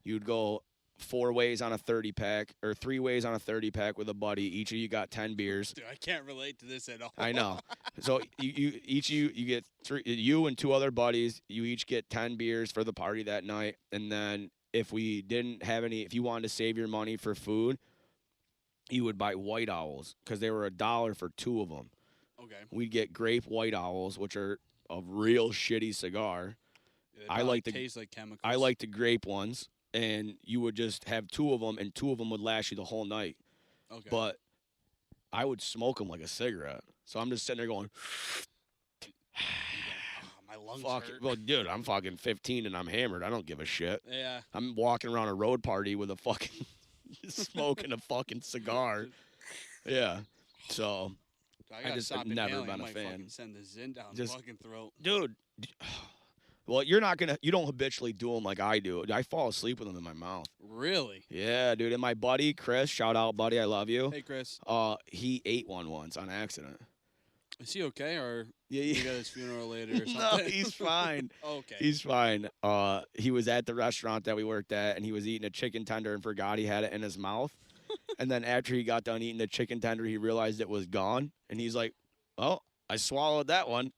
You'd go 4 ways on a 30-pack or 3 ways on a 30-pack with a buddy. Each of you got 10 beers. Dude, I can't relate to this at all. I know. So you get 3, you and 2 other buddies, you each get 10 beers for the party that night. And then if you wanted to save your money for food, you would buy White Owls because they were $1 for 2 of them. Okay. We'd get grape White Owls, which are a real shitty cigar. Yeah, taste like chemicals. I like the grape ones, and you would just have 2 of them, and 2 of them would last you the whole night. Okay. But I would smoke them like a cigarette. So I'm just sitting there going, my lungs hurt. Well, dude, I'm fucking 15 and I'm hammered. I don't give a shit. Yeah. I'm walking around a road party with a fucking smoking a fucking cigar. Yeah. So I just have never been a fan. Send the Zin down the fucking throat. Dude. Well, you don't habitually do them like I do. I fall asleep with them in my mouth. Really? Yeah, dude. And my buddy, Chris, shout out, buddy. I love you. Hey, Chris. He ate one once on accident. Is he okay, or yeah. You got his funeral later or something? No, he's fine. Okay. He's fine. He was at the restaurant that we worked at, and he was eating a chicken tender and forgot he had it in his mouth. And then after he got done eating the chicken tender, he realized it was gone. And he's like, oh, I swallowed that one.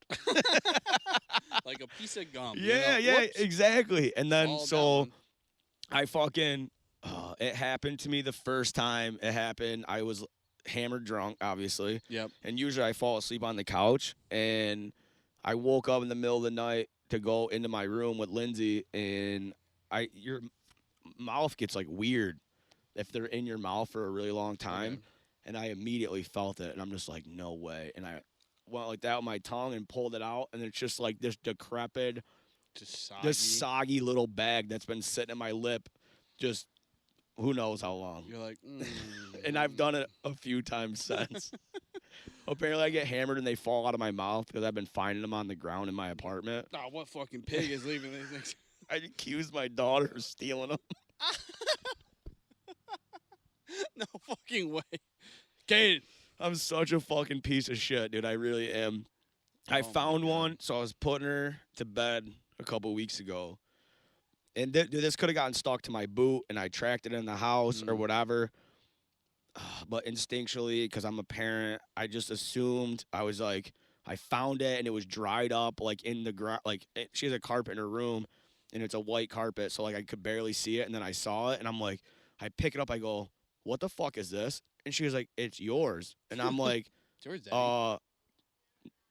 Like a piece of gum. Yeah, you know? yeah, exactly. And then Swallowed I fucking, it happened to me the first time it happened. I was hammered drunk, obviously. Yep. And usually I fall asleep on the couch, and I woke up in the middle of the night to go into my room with Lindsay, and your mouth gets like weird if they're in your mouth for a really long time. Okay. And I immediately felt it, and I'm just like, no way. And I went like that with my tongue and pulled it out, and it's just like this decrepit, just soggy little bag that's been sitting in my lip just who knows how long. You're like, And I've done it a few times since. Apparently I get hammered and they fall out of my mouth because I've been finding them on the ground in my apartment. Oh, what fucking pig is leaving these things? I accused my daughter of stealing them. No fucking way. Kaden, I'm such a fucking piece of shit, dude. I really am. I Oh my found God. one, so I was putting her to bed a couple weeks ago. And this could have gotten stuck to my boot, and I tracked it in the house or Mm. whatever. But instinctually, because I'm a parent, I just assumed I was like, I found it and it was dried up, like in the ground. Like she has a carpet in her room, and it's a white carpet, so like I could barely see it. And then I saw it, and I'm like, I pick it up, I go, "What the fuck is this?" And she was like, "It's yours." And I'm like, It's yours, Daddy.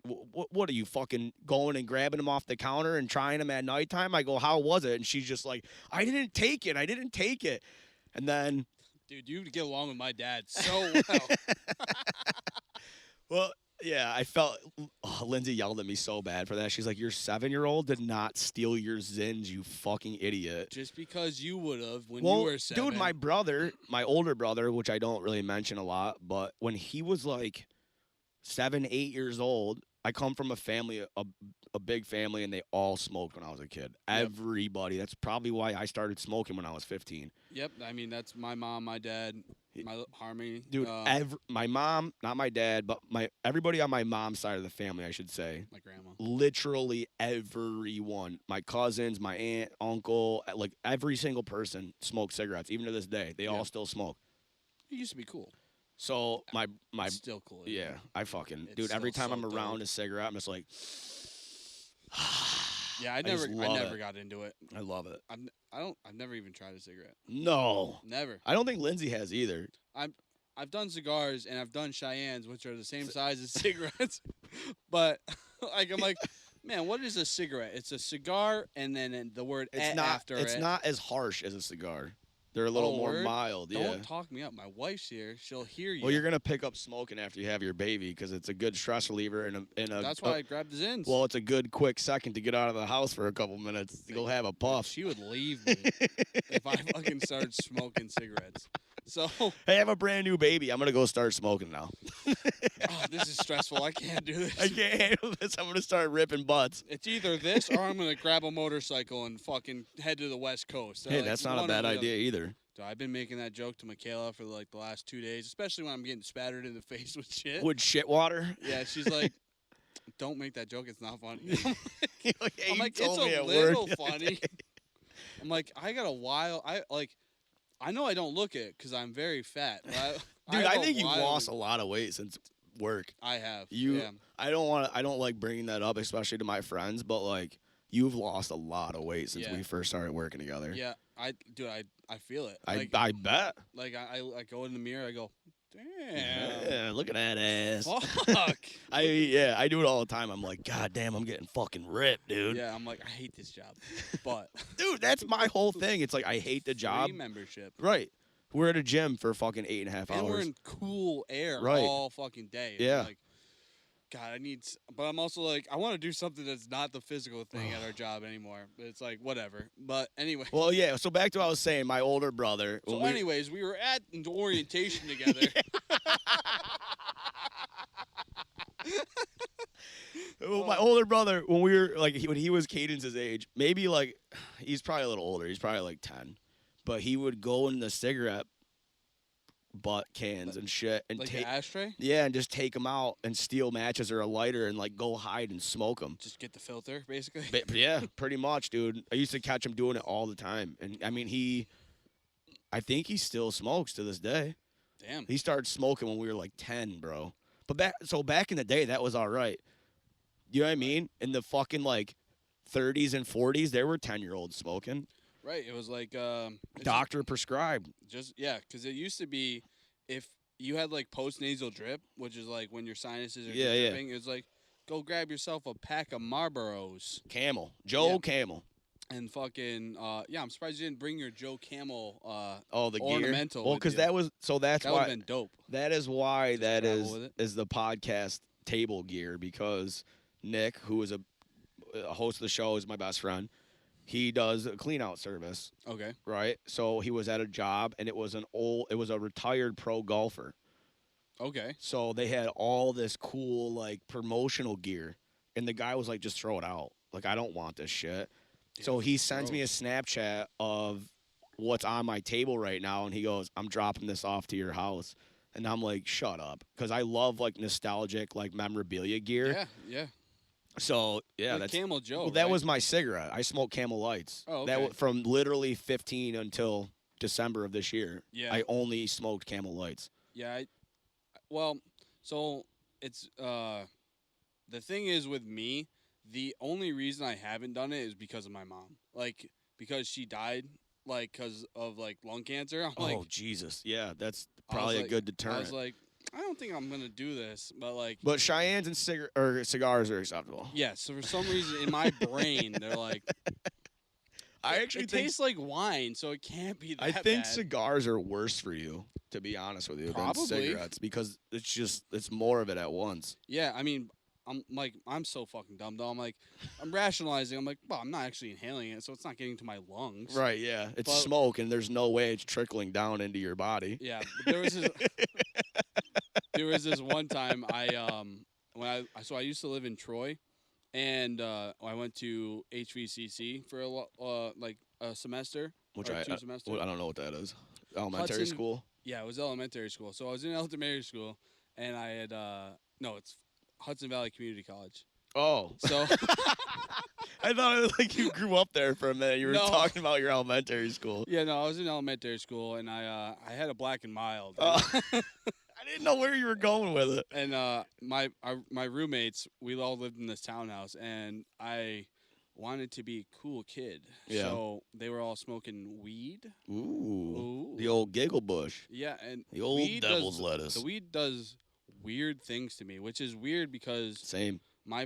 What are you fucking going and grabbing them off the counter and trying them at nighttime? I go, how was it? And she's just like, I didn't take it. I didn't take it. And then, Dude, you get along with my dad so well. well, yeah, I felt Lindsay yelled at me so bad for that. She's like, your 7-year-old did not steal your Zins, you fucking idiot. Just because you would have when Well, you were 7. dude, my brother, my older brother, which I don't really mention a lot, but when he was like 7, 8 years old, I come from a family, a big family, and they all smoked when I was a kid. Yep. Everybody. That's probably why I started smoking when I was 15. Yep, I mean that's my mom, my dad, my Harmony. Dude, my mom, not my dad, but everybody on my mom's side of the family, I should say. My grandma. Literally everyone. My cousins, my aunt, uncle, like every single person smoked cigarettes. Even to this day, they all still smoke. It used to be cool. So my It's still cool. yeah, I fucking It's dude. Every still time so I'm around dope. a cigarette, I'm just like, Yeah, I just never love it. got into it. I love it. I've never even tried a cigarette. No, Never. I don't think Lindsay has either. I've done cigars and I've done Cheyennes, which are the same size as cigarettes. But like I'm like, man, what is a cigarette? It's a cigar and then the word It's not. after It's it. not as harsh as a cigar. They're a little Oh, more word? mild. Yeah. Don't talk me up. My wife's here. She'll hear you. Well, you're gonna pick up smoking after you have your baby because it's a good stress reliever and a. That's why I grabbed the Zins. Well, it's a good quick second to get out of the house for a couple minutes to go have a puff. She would leave me if I fucking started smoking cigarettes. So, Hey, I have a brand new baby. I'm gonna go start smoking now. oh, this is stressful. I can't do this. I can't handle this. I'm gonna start ripping butts. It's either this or I'm gonna grab a motorcycle and fucking head to the West Coast. Hey, that's not a bad idea either. Dude, I've been making that joke to Michaela for like the last 2 days, especially when I'm getting spattered in the face with shit. Would shit water? Yeah, she's like, "Don't make that joke. It's not funny." I'm like, told "It's me a at little work. funny." I'm like, I got a while. I know I don't look it because I'm very fat. But Dude, have I a think you while- lost a lot of weight since work. I have. You, Yeah. I don't like bringing that up, especially to my friends, but like you've lost a lot of weight since Yeah. we first started working together. Yeah, I feel it. I Like, I bet. like I go in the mirror. I go, damn. Yeah, look at that ass. Fuck. I do it all the time. I'm like, God damn, I'm getting fucking ripped, dude. Yeah, I'm like, I hate this job, but Dude, that's my whole thing. It's like I hate the job. free membership. Right. We're at a gym for fucking 8.5 And we're hours. in cool air Right. all fucking day. Yeah. I'm like, God, but I'm also like, I want to do something that's not the physical thing at our job anymore. But it's like, whatever. But anyway. Well, yeah. So back to what I was saying. My older brother. So, when we- anyways, we were at an orientation together. Well, my older brother, when we were like, when he was Cadence's age, maybe like, he's probably a little older. He's probably like 10, but he would go in the cigarette butt cans and shit and Like take, an ashtray? yeah, and just take them out and steal matches or a lighter and like go hide and smoke them. Just get the filter, basically. Yeah, pretty much, dude. I used to catch him doing it all the time, and I mean, I think he still smokes to this day. Damn. He started smoking when we were like 10, bro. But back in the day, that was all right. You know what I mean? In the fucking like 30s and 40s, there were 10-year-olds smoking. Right. It was like Doctor prescribed. yeah, because it used to be if you had like postnasal drip, which is like when your sinuses are Yeah, yeah. dripping, it was like go grab yourself a pack of Marlboros Camel. Joe Yeah. Camel. and fucking yeah. I'm surprised you didn't bring your Joe Camel Oh, the gear. ornamental. Well, with because you. that's that would why have been dope. that is why that travel with it. is the podcast table gear, because Nick, who is a host of the show, is my best friend. He does a clean out service, Okay. right? So he was at a job, and it was a retired pro golfer. Okay. So they had all this cool like promotional gear, and the guy was like, "Just throw it out. Like, I don't want this shit." So he sends me a Snapchat of what's on my table right now, and he goes, "I'm dropping this off to your house." And I'm like, shut up, because I love like nostalgic like memorabilia gear. Yeah, yeah. So yeah, Like that's Camel Joe. well, that right? was my cigarette. I smoked Camel Lights. Oh, That okay. from literally 15 until December of this year. Yeah. I only smoked Camel Lights. Yeah. Well, so it's the thing is with me, the only reason I haven't done it is because of my mom. Like because she died like because of like lung cancer. I'm like, Oh Jesus, yeah, that's I was probably a like- good deterrent. I was like, I don't think I'm gonna do this, but like, but Cheyennes and cigars are acceptable. yeah. So for some reason in my brain, they're like, I actually it think tastes like wine, so it can't be that I think bad. cigars are worse for you, to be honest with you, than Probably. cigarettes, because it's more of it at once. Yeah, I mean, I'm so fucking dumb though. I'm like, I'm rationalizing. I'm like, well, I'm not actually inhaling it, so it's not getting to my lungs. Right? Yeah, it's But- smoke, and there's no way it's trickling down into your body. Yeah, but there was this one time I used to live in Troy, and I went to HVCC for like a semester. Which or I 2 semesters. I don't know what that is. Elementary Hudson- school. Yeah, it was elementary school. So I was in elementary school, and I had no, it's Hudson Valley Community College. Oh, So I thought it was like you grew up there for a minute. You were No. talking about your elementary school. yeah, no, I was in elementary school, and I had a black and mild. I didn't know where you were going with it. And my roommates, we all lived in this townhouse, and I wanted to be a cool kid. Yeah. So they were all smoking weed. Ooh, Ooh. the old giggle bush, Yeah, and the old weed devil's does, lettuce. the weed does weird things to me, which is weird because Same. my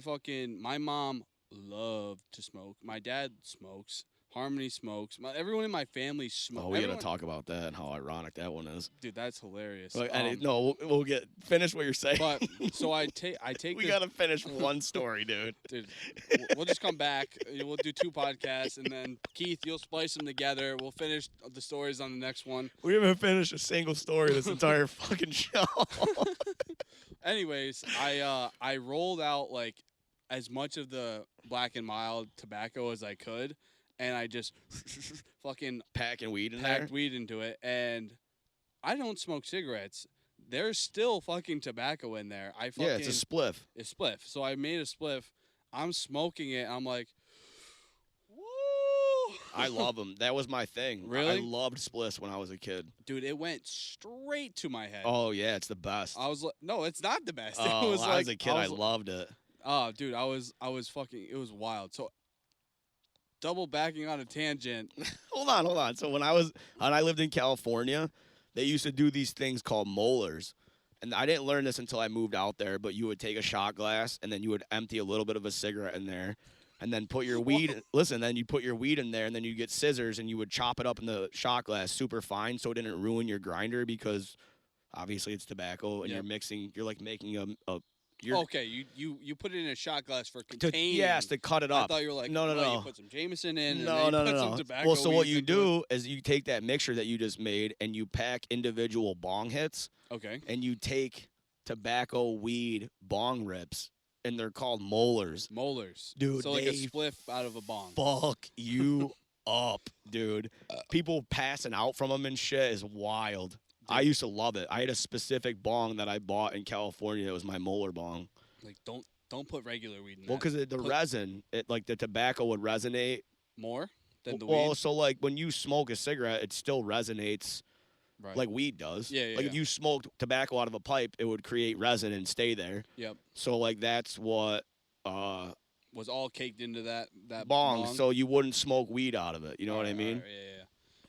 mom loved to smoke. My dad smokes. Harmony smokes. Everyone in my family smokes. Oh, we gotta talk about that and how ironic that one is. Dude, that's hilarious. But, no, we'll get finish what you're saying. But so I take we this, gotta finish one story, dude. dude. We'll just come back. We'll do 2 podcasts, and then Keith, you'll splice them together. We'll finish the stories on the next one. We haven't finished a single story this entire fucking show. Anyways, I rolled out like as much of the black and mild tobacco as I could, and I just fucking Packing weed in there. packed weed into it. And I don't smoke cigarettes. There's still fucking tobacco in there. Yeah, it's a spliff. It's spliff. So I made a spliff. I'm smoking it. I'm like, woo! I love them. That was my thing. Really? I loved spliffs when I was a kid. Dude, it went straight to my head. Oh yeah, it's the best. I was like, no, it's not the best. Oh, it was when like, I was a kid, I loved it. Oh, dude, I was fucking. It was wild. So, double backing on a tangent. Hold on. So when I lived in California, they used to do these things called molars. And I didn't learn this until I moved out there, but you would take a shot glass and then you would empty a little bit of a cigarette in there and then put your weed then you put your weed in there and then you get scissors and you would chop it up in the shot glass super fine so it didn't ruin your grinder because obviously it's tobacco and Yep. you're like making Okay, you put it in a shot glass for containing. yes, to cut it up. I thought you were like, No. You put some Jameson in. No. and then you put some tobacco Well, so what weeds you into do is you take that mixture that you just made and you pack individual bong hits it. Okay. and you take tobacco weed bong rips and they're called molars. Molars. Dude, So like a they spliff out of a bong. Fuck you up, dude. People passing out from them and shit is wild. I used to love it. I had a specific bong that I bought in California that was my molar bong. Like don't put regular weed in Well, that. because the resin, like the tobacco would resonate. More than the Well, weed. so like when you smoke a cigarette, it still resonates Right. like weed does. Yeah, Like if you smoked tobacco out of a pipe, it would create resin and stay there. Yep. So like that's what Was all caked into that bong. bong. So you wouldn't smoke weed out of it. You know what I Alright, mean? alright,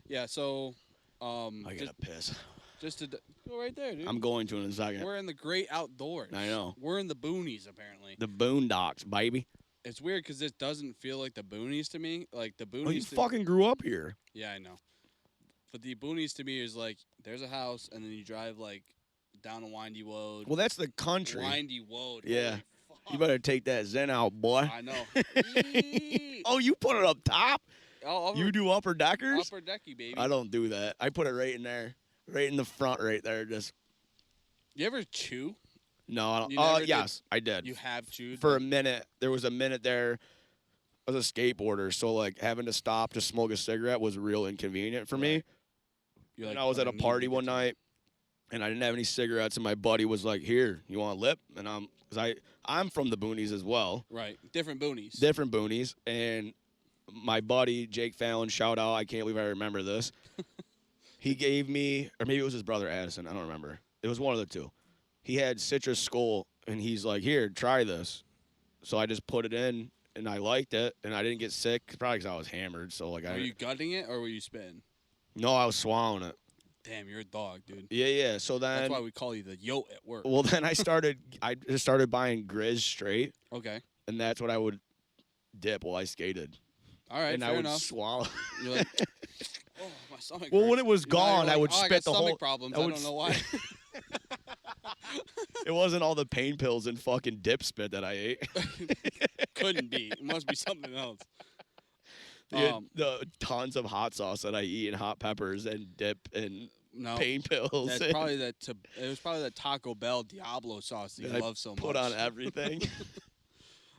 yeah. So I gotta piss. just to go right there, dude. I'm going to in a second. We're in the great outdoors. I know. We're in the boonies apparently. The Boondocks, baby. It's weird because this doesn't feel like the boonies to me. Like the boonies. Oh, you to fucking grew up here. Yeah, I know. But the boonies to me is like there's a house and then you drive like down a windy road. Well, that's the country. Windy road. Yeah. Holy fuck. You better take that Zen out, boy. I know. Eee. Oh, you put it up top? You do upper deckers? upper decky, baby. I don't do that. I put it right in there. Right in the front right there. Just You ever chew? no, I don't. You Oh, never did? yes, I did. You have chewed For a minute. There was a minute there. I was a skateboarder, so like having to stop to smoke a cigarette was real inconvenient for me. You're And like, I was at "I a need party to one get night, and I didn't have any cigarettes. And my buddy was like, "Here, you want a lip?" And I'm from the boonies as well, Right. Different boonies. different boonies. And my buddy Jake Fallon, shout out! I can't believe I remember this. He gave me, or maybe it was his brother Addison. I don't remember. It was one of the two. He had citrus skull, and he's like, "Here, try this." So I just put it in, and I liked it, and I didn't get sick, probably because I was hammered. So like, Were you gutting it or were you spitting? no, I was swallowing it. Damn, you're a dog, dude. Yeah. So then, That's why we call you the yo at work. well, then I just started buying Grizz straight, Okay. and that's what I would dip while I skated, All right, and I fair would enough. swallow. You're like, oh, my stomach Well, hurts. when it was You know, you're gone, like, I would oh, I spit got the stomach whole. problems. I I would don't know why. It wasn't all the pain pills and fucking dip spit that I ate. Couldn't be. It must be something else. The tons of hot sauce that I eat and hot peppers and dip and No. pain pills. That's probably that. It was probably the Taco Bell Diablo sauce that you I love so much. put on everything.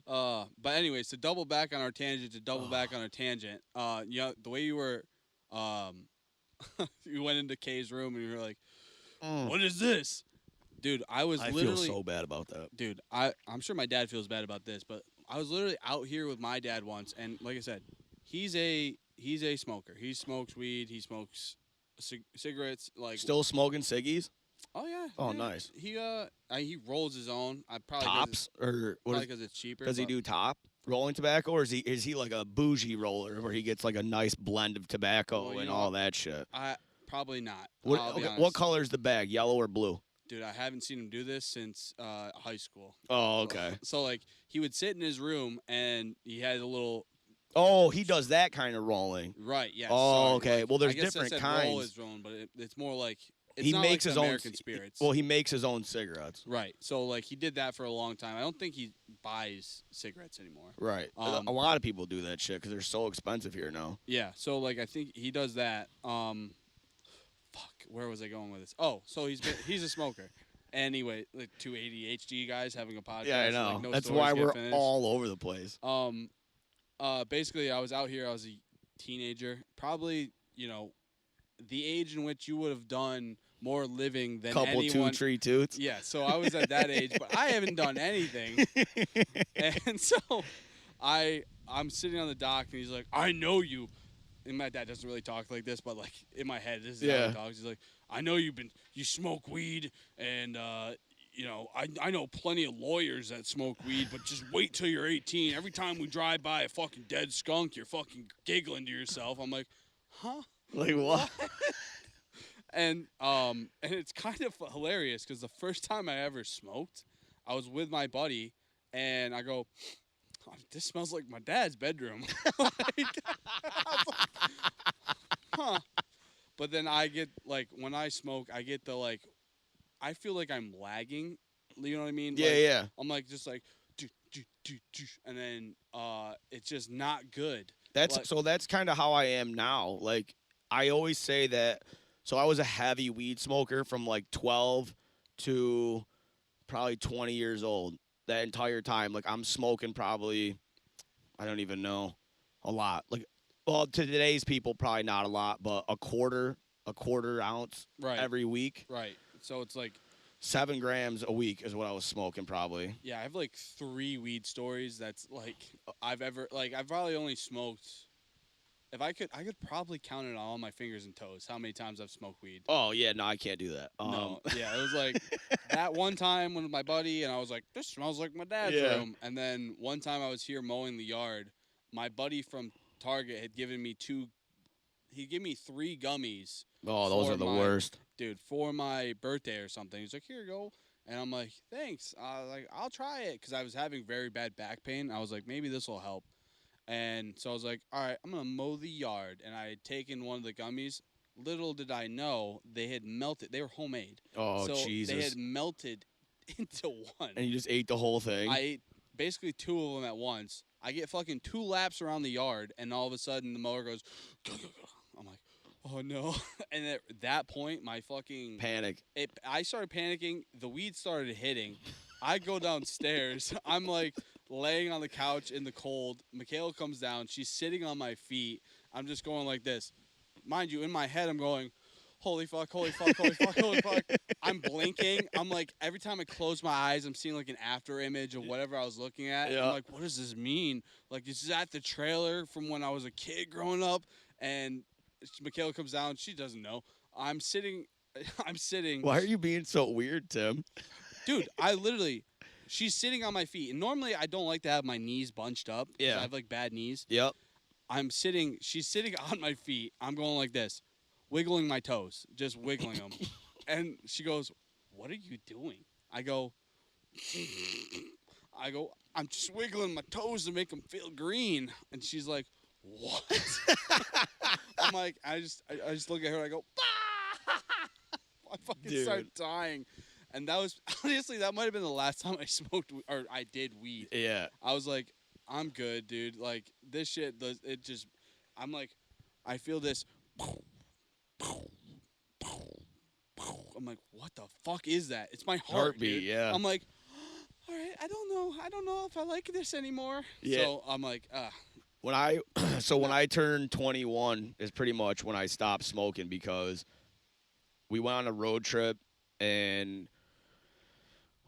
But anyways, to double back on our tangent, you know, the way you were, you went into Kay's room and you were like, "What is this?" Dude, I was I literally. feel so bad about that. Dude, I'm sure my dad feels bad about this, but I was literally out here with my dad once, and like I said, he's a smoker. He smokes weed. He smokes cigarettes. Like Still smoking ciggies? oh yeah. Oh, yeah. nice. He rolls his own. I probably Tops or what? Probably because it's cheaper. Does he but- do top rolling tobacco, or is he like a bougie roller where he gets like a nice blend of tobacco Well, you and know, all that shit? I probably not. What, I'll be okay, honest. what color is the bag? Yellow or blue? Dude, I haven't seen him do this since high school. Oh, okay. So like he would sit in his room and he had a little Oh, he does that kind of rolling. right. Yeah. Oh, sorry, okay. like, Well, there's I guess different I said kinds. Roll his own, but it's more like it's He not makes like his the own American spirits. Well, he makes his own cigarettes. Right. So like he did that for a long time. I don't think he buys cigarettes anymore. Right. A lot of people do that shit because they're so expensive here now. Yeah. So like I think he does that. Fuck. Where was I going with this? Oh, so he's a smoker. Anyway, like two ADHD guys having a podcast. Yeah, I and, know. like, no That's stories why get we're finished. all over the place. Basically, I was out here. I was a teenager, probably the age in which you would have done more living than Couple anyone. 2 tree toots. Yeah, so I was at that age, but I haven't done anything. And so I'm sitting on the dock, and he's like, "I know you." And my dad doesn't really talk like this, but like in my head, this is how he talks. He's like, "I know you smoke weed, and I know plenty of lawyers that smoke weed, but just wait till you're 18. Every time we drive by a fucking dead skunk, you're fucking giggling to yourself." I'm like, "Huh?" Like what? And it's kind of hilarious because the first time I ever smoked, I was with my buddy, and I go, "Oh, this smells like my dad's bedroom." Like, I was like, huh. But then I get like when I smoke, I get the like, I feel like I'm lagging. You know what I mean? Yeah, like, yeah. I'm like just like, and then it's just not good. That's kind of how I am now. Like I always say that. So I was a heavy weed smoker from like 12 to probably 20 years old. That entire time, like I'm smoking probably, I don't even know, a lot. Like, well, to today's people, probably not a lot, but a quarter ounce every week. Right. So it's like 7 grams a week is what I was smoking probably. yeah, I have like 3 weed stories. That's like I've probably only smoked. If I could probably count it on all my fingers and toes how many times I've smoked weed. Oh yeah, no, I can't do that. No, yeah, it was like that one time with my buddy, and I was like, "This smells like my dad's Yeah. room." And then one time I was here mowing the yard. My buddy from Target had given me 3 gummies. Oh, those for are the my- worst. Dude, for my birthday or something. He's like, "Here you go." And I'm like, "Thanks." I'll try it because I was having very bad back pain. I was like, maybe this will help. And so I was like, all right, I'm going to mow the yard. And I had taken one of the gummies. Little did I know, they had melted. They were homemade. Oh, so Jesus. they had melted into one. And you just ate the whole thing? I ate basically 2 of them at once. I get fucking 2 laps around the yard, and all of a sudden the mower goes, go, go, go. I'm like, oh, no. And at that point, my fucking... Panic. I started panicking. The weed started hitting. I go downstairs. I'm like... laying on the couch in the cold. Michaela comes down. She's sitting on my feet. I'm just going like this. Mind you, in my head, I'm going, holy fuck, holy fuck, holy fuck, holy fuck. I'm blinking. I'm like, every time I close my eyes, I'm seeing like an after image of whatever I was looking at. Yeah. I'm like, what does this mean? Like, is that the trailer from when I was a kid growing up? And Michaela comes down. She doesn't know. I'm sitting. I'm sitting. Why are you being so weird, Tim? Dude, she's sitting on my feet. And normally I don't like to have my knees bunched up. 'Cause Yeah. I have like bad knees. Yep. She's sitting on my feet. I'm going like this, wiggling my toes, just wiggling them. And she goes, "What are you doing?" I go, "I'm just wiggling my toes to make them feel green." And she's like, "What?" I'm like, I just look at her and I go, "Ah!" I fucking start Dude. dying. And that was, honestly, that might have been the last time I smoked or I did weed. Yeah. I was like, I'm good, dude. Like, this shit does, it just, I'm like, I feel this. I'm like, what the fuck is that? It's my Heartbeat, dude. yeah. I'm like, all right, I don't know if I like this anymore. Yeah. So I'm like, When I turned 21 is pretty much when I stopped smoking because we went on a road trip and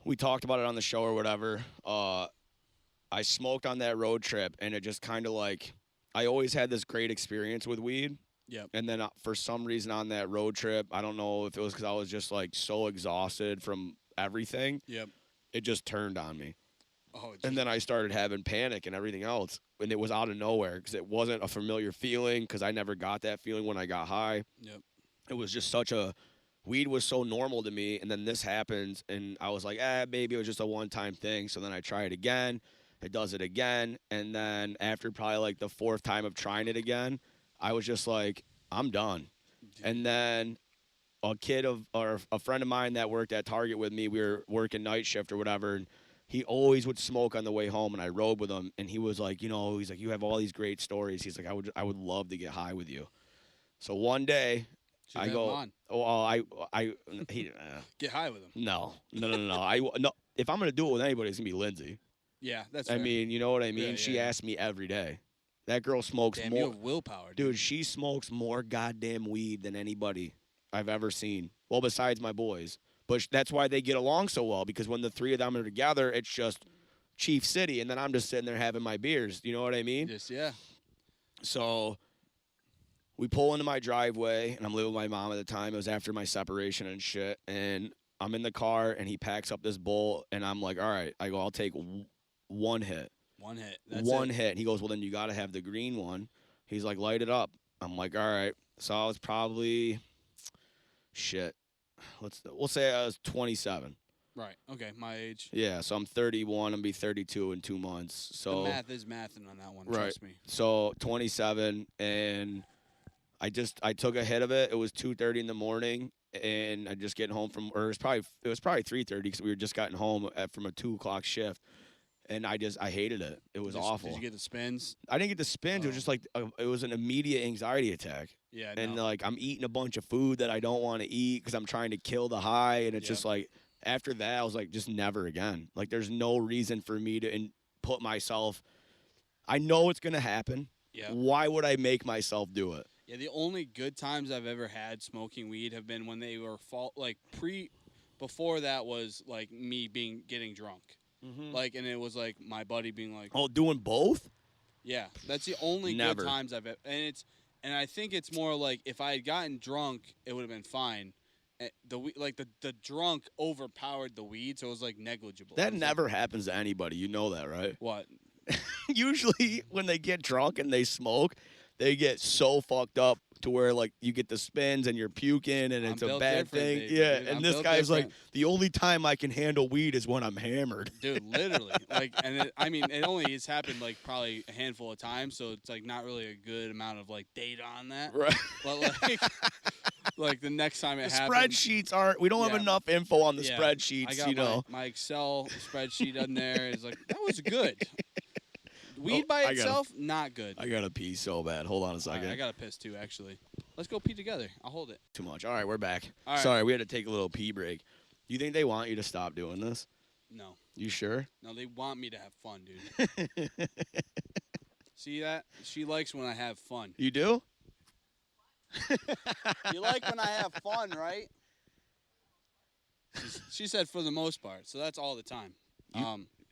we talked about it on the show or whatever. I smoked on that road trip and it just kind of like I always had this great experience with weed. yep. And then for some reason on that road trip, I don't know if it was because I was just like so exhausted from everything. Yep. It just turned on me. Oh, And then I started having panic and everything else. And it was out of nowhere because it wasn't a familiar feeling because I never got that feeling when I got high. Yep. It was just weed was so normal to me. And then this happens. And I was like, maybe it was just a one-time thing. So then I try it again. It does it again. And then after probably like the fourth time of trying it again, I was just like, I'm done. Dude. And then a friend of mine that worked at Target with me, we were working night shift or whatever, and he always would smoke on the way home, and I rode with him, and he was like, you have all these great stories. He's like, I would love to get high with you. So one day, Should I have go, him on. Get high with him. No. If I'm gonna do it with anybody, it's gonna be Lindsay. Yeah, that's I fair. mean, you know what I mean? Yeah, She yeah. asks me every day. That girl smokes Damn, more. you have willpower, dude. Dude, she smokes more goddamn weed than anybody I've ever seen. Well, besides my boys. But that's why they get along so well, because when the three of them are together, it's just Chief City, and then I'm just sitting there having my beers. You know what I mean? Just, yeah. So we pull into my driveway, and I'm living with my mom at the time. It was after my separation and shit. And I'm in the car, and he packs up this bowl, and I'm like, all right. I go, I'll take one hit. One hit. That's One it. hit. He goes, well, then you got to have the green one. He's like, light it up. I'm like, all right. So I was probably, we'll say I was 27. Right. Okay. My age. Yeah, so I'm 31. I'm going to be 32 in 2 months. So The math is mathing on that one. Right. Trust me. So 27, and I took a hit of it. It was 2:30 in the morning, and I just getting home from, or it was probably 3:30 because we were just getting home from a 2:00 shift. And I hated it. It was awful. Did you get the spins? I didn't get the spins. It was just like it was an immediate anxiety attack. Yeah. And no. like I'm eating a bunch of food that I don't want to eat because I'm trying to kill the high. And it's Yep. just like after that, I was like, just never again. Like there's no reason for me to put myself. I know it's gonna happen. Yeah. Why would I make myself do it? Yeah. The only good times I've ever had smoking weed have been when they were before that was like me getting drunk. Mm-hmm. Like, and it was like my buddy being like, Oh, doing both? yeah, that's the only Never. good times I've ever. And I think it's more like if I had gotten drunk, it would have been fine. The drunk overpowered the weed, so it was like negligible. That It was never happens to anybody. You know that, right? Like, what? Usually when they get drunk and they smoke, they get so fucked up to where like you get the spins and you're puking and I'm it's a built bad different, thing. baby, Yeah, dude. and I'm this built guy's like, different. the only time I can handle weed is when I'm hammered. Dude, literally. Like, and it only has happened like probably a handful of times, so it's like not really a good amount of like data on that. Right. But like, like the next time it The happens, spreadsheets aren't. We don't have Yeah. enough info on the yeah, spreadsheets. I got You know. my Excel spreadsheet in there. Is like that was good. Weed by I gotta- itself, not good. I gotta pee so bad. Hold on a All right, second. I gotta piss too, actually. Let's go pee together. I'll hold it. Too much. All right, we're back. All right. Sorry, we had to take a little pee break. Do you think they want you to stop doing this? No, You sure? no, they want me to have fun, dude. See that? She likes when I have fun. You do? You like when I have fun, right? She said for the most part, so that's all the time.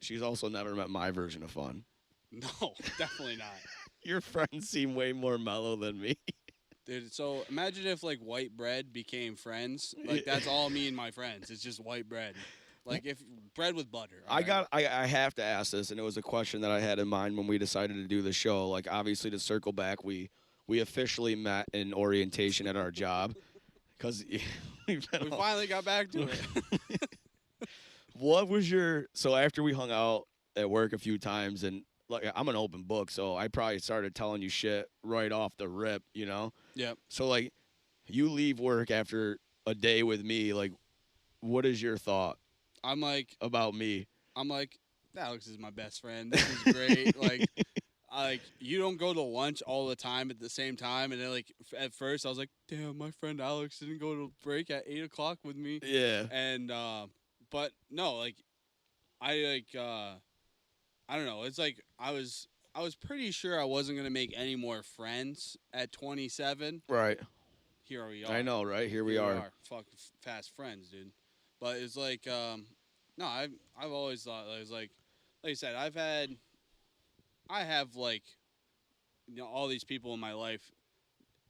She's also never met my version of fun. No, definitely not. Your friends seem way more mellow than me. Dude, so imagine if like white bread became friends. Like that's all me and my friends. It's just white bread. Like if bread with butter. all right? I have to ask this, and it was a question that I had in mind when we decided to do the show. Like obviously to circle back, we officially met in orientation at our job because We finally got back to it. What was your so after we hung out at work a few times and like I'm an open book, so I probably started telling you shit right off the rip, you know? Yep. So like you leave work after a day with me, like what is your thought I'm like, about me? Alex is my best friend. This is great. Like you don't go to lunch all the time at the same time, and then like at first I was like, damn, my friend Alex didn't go to break at 8:00 with me. Yeah. And but no, like I don't know. It's like I was pretty sure I wasn't gonna make any more friends at 27. Right. Here we are. I know, right? Here we are. Fucking fast friends, dude. But it's like no, I've always thought it was like I said, I have like all these people in my life.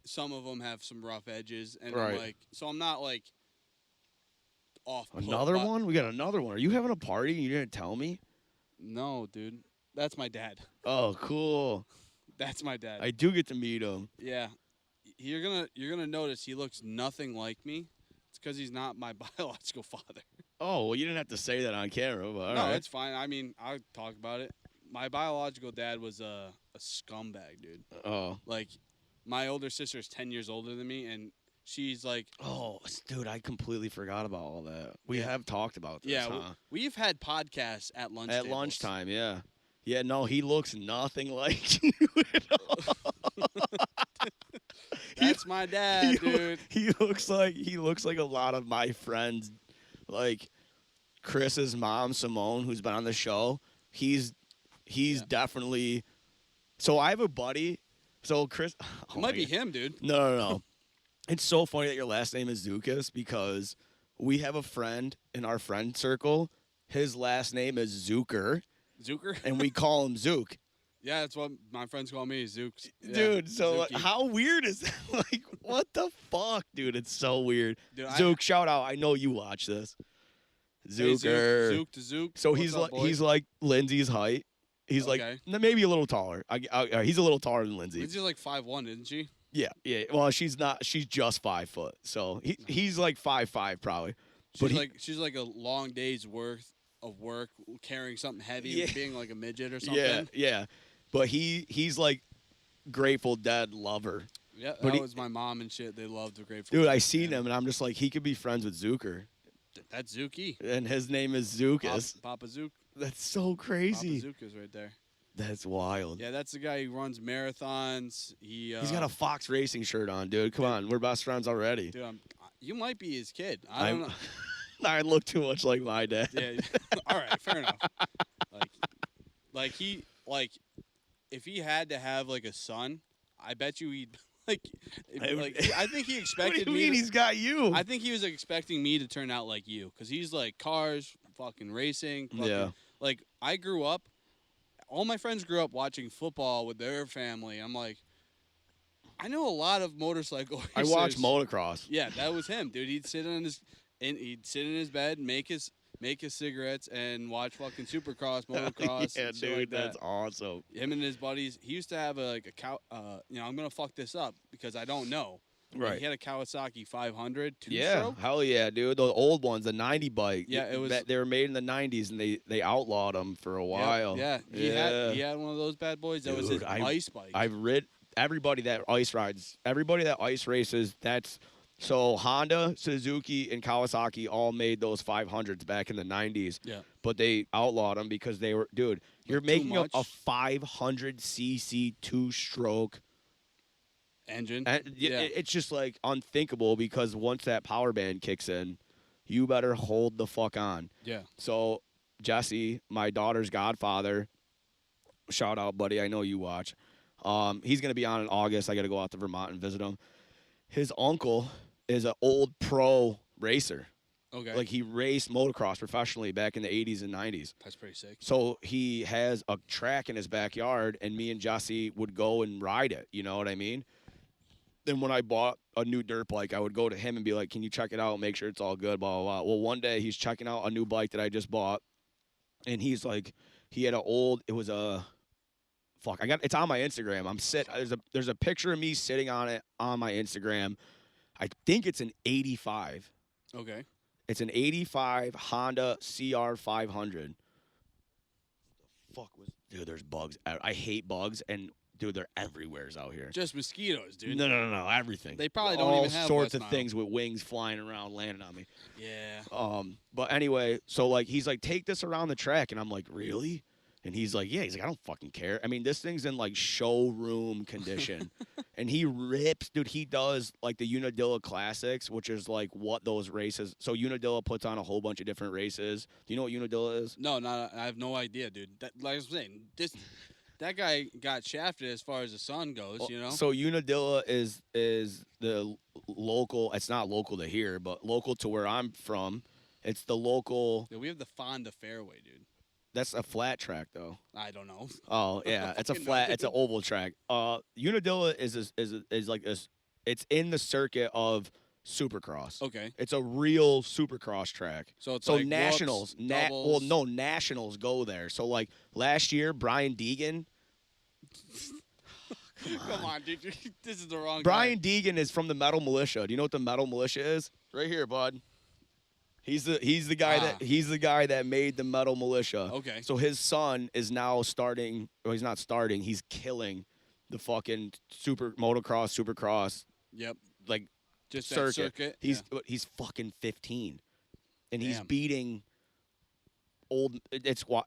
Some of them have some rough edges, and Right. I'm like, so I'm not like off. Another one? We got another one. Are you having a party and you didn't tell me? No, dude, that's my dad. Oh, cool. That's my dad. I do get to meet him. Yeah, you're gonna notice he looks nothing like me. It's because he's not my biological father. Oh, well, you didn't have to say that on camera, but all No, right. it's fine. I mean, I'll talk about it. My biological dad was a scumbag, dude. Oh. Like, my older sister is 10 years older than me, and she's like, Oh, dude, I completely forgot about all that. We Yeah. have talked about this, yeah, huh? we've had podcasts at lunch. At tables. lunchtime, yeah. Yeah, no, he looks nothing like you at all. That's my dad, dude. He looks like a lot of my friends, like Chris's mom, Simone, who's been on the show. He's Yeah. definitely. So I have a buddy. So Chris, It might be him, dude. No. It's so funny that your last name is Zukas because we have a friend in our friend circle. His last name is Zucker, Zucker? and we call him Zook. Yeah, that's what my friends call me, Zooks. Yeah, Dude, so like, Zookie. how weird is that? Like, what the fuck, dude? It's so weird. Dude, Zook, shout out. I know you watch this. Hey, Zooker. Zook to Zook. So What's he's up, like boy? Lindsay's height. He's Okay. like maybe a little taller. He's a little taller than Lindsay. Lindsay's like 5'1", isn't she? Yeah. Well, she's not. She's just 5 foot. So he's like 5'5" probably. She's like a long day's worth of work carrying something heavy, Yeah. being like a midget or something. Yeah. But he's like Grateful Dead lover. Yeah, But that was my mom and shit. They loved the Grateful Dude, Dead, I seen man. him and I'm just like he could be friends with Zucker. That's Zuki. And his name is Zukas. Papa Zook. That's so Papa crazy. Zook is right there. That's wild. Yeah, that's the guy who runs marathons. He's got a Fox Racing shirt on, dude. Come on, we're best friends already. Dude, you might be his kid. I don't know. I look too much like my dad. Yeah. All right, fair enough. If he had to have like a son, I bet you he'd I think he What expected do you me. mean he's got you? I think he was expecting me to turn out like you, because he's like cars, fucking racing. Yeah. Like I grew up, all my friends grew up watching football with their family. I'm like, I know a lot of motorcycle I racers. watch motocross. Yeah, that was him, dude. He'd sit in his bed, make his cigarettes, and watch fucking Supercross, motocross. Yeah, and shit dude, like that. that's awesome. Him and his buddies. He used to have a cow. I'm gonna fuck this up because I don't know. Right. He had a Kawasaki 500 Yeah, two-stroke. hell yeah, dude. The old ones, the 90 bike. Yeah, it was- They were made in the 90s, and they outlawed them for a while. Yeah, he had one of those bad boys. That was Dude, his ice bike. I've rid everybody that ice rides, everybody that ice races. So Honda, Suzuki, and Kawasaki all made those 500s back in the 90s. Yeah. But they outlawed them because they were, dude. You're Too making a much. 500cc two-stroke. Engine. And Yeah. it's just like unthinkable because once that power band kicks in, you better hold the fuck on. Yeah. So Jesse, my daughter's godfather, shout out, buddy. I know you watch. He's gonna be on in August. I got to go out to Vermont and visit him. his uncle is an old pro racer. Okay. Like he raced motocross professionally back in the 80s and 90s. That's pretty sick. So he has a track in his backyard, and me and Jesse would go and ride it. You know what I mean? Then when I bought a new dirt bike, I would go to him and be like, "Can you check it out? Make sure it's all good." Blah blah blah. Well, one day he's checking out a new bike that I just bought, and he's like, he had an old. It was a fuck. It's on my Instagram. There's a picture of me sitting on it on my Instagram. I think it's an 85. Okay. It's an 85 Honda CR 500. Fuck was dude? There's bugs. I hate bugs, and dude, they're everywhere's out here. Just mosquitoes, dude. No, everything. They probably don't all even have sorts West of Nile. things with wings flying around, landing on me. Yeah. But anyway, so like he's like, take this around the track, and I'm like, really? And he's like, yeah. He's like, I don't fucking care. I mean, this thing's in like showroom condition, and he rips, dude. He does like the Unadilla Classics, which is like what those races. So Unadilla puts on a whole bunch of different races. Do you know what Unadilla is? No, I have no idea, dude. Like I was saying, that guy got shafted as far as the sun goes, you know? So Unadilla is the local. It's not local to here, but local to where I'm from. It's the local. Yeah, we have the Fonda Fairway, dude. That's a flat track, though. I don't know. Oh yeah, it's a Fucking flat. know. It's an oval track. Unadilla is like this. It's in the circuit of Supercross. Okay. It's a real Supercross track. So it's So like nationals, whoops, doubles. nationals go there. So like last year, Brian Deegan. Come on, dude. This is the wrong Brian Deegan is from the Metal Militia. Do you know what the Metal Militia is? Right here, bud. He's the guy that made the Metal Militia. Okay. So his son is now starting. Well, he's not starting. He's killing the fucking supercross, Yep. like Just circuit. that circuit. He's fucking 15, and he's Damn. beating old.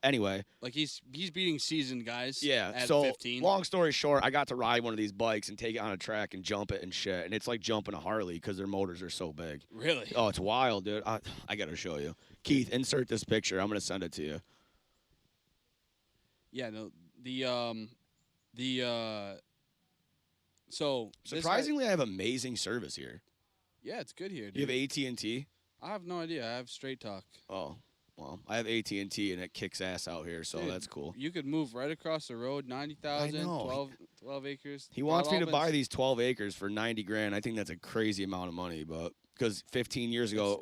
Anyway. Like he's beating seasoned guys. Yeah. At So 15. long story short, I got to ride one of these bikes and take it on a track and jump it and shit, and it's like jumping a Harley because their motors are so big. Really? Oh, it's wild, dude. I gotta show you. Keith, insert this picture. I'm gonna send it to you. Yeah. No. So this guy- Surprisingly, I have amazing service here. yeah, it's good here, dude. You have AT&T? I have no idea. I have Straight Talk. Oh, well, I have AT&T, and it kicks ass out here, so Dude, that's cool. You could move right across the road, 90,000, I know. 12 acres. He wants me to buy these. these 12 acres for 90 grand. I think that's a crazy amount of money, but because 15 years ago,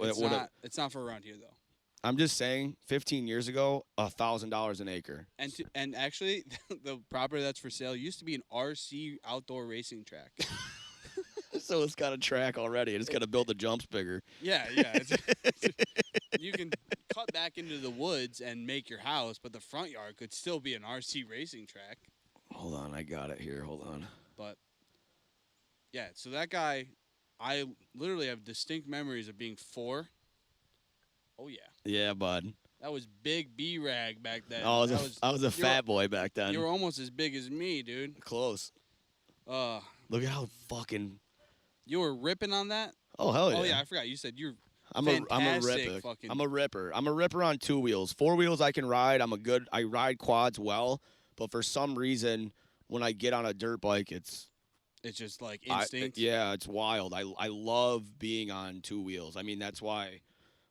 It's not for around here though. I'm just saying, 15 years ago, $1,000 an acre. And actually, the property that's for sale used to be an RC outdoor racing track. So it's got a track already. It's got to build the jumps bigger. Yeah. You can cut back into the woods and make your house, but the front yard could still be an RC racing track. Hold on, I got it here. Hold on. But yeah, so that guy, I literally have distinct memories of being 4. Oh yeah, Yeah, bud. that was big B-rag back then. I was a fat boy back then. You were almost as big as me, dude. Close. Look at how fucking. You were ripping on that? Oh hell yeah! Oh yeah, I forgot. You said you're. I'm a fantastic ripper. fucking- I'm a ripper. I'm a ripper on 2 wheels. 4 wheels I can ride. I ride quads well, but for some reason when I get on a dirt bike, it's just like instinct. yeah, it's wild. I love being on 2 wheels. I mean that's why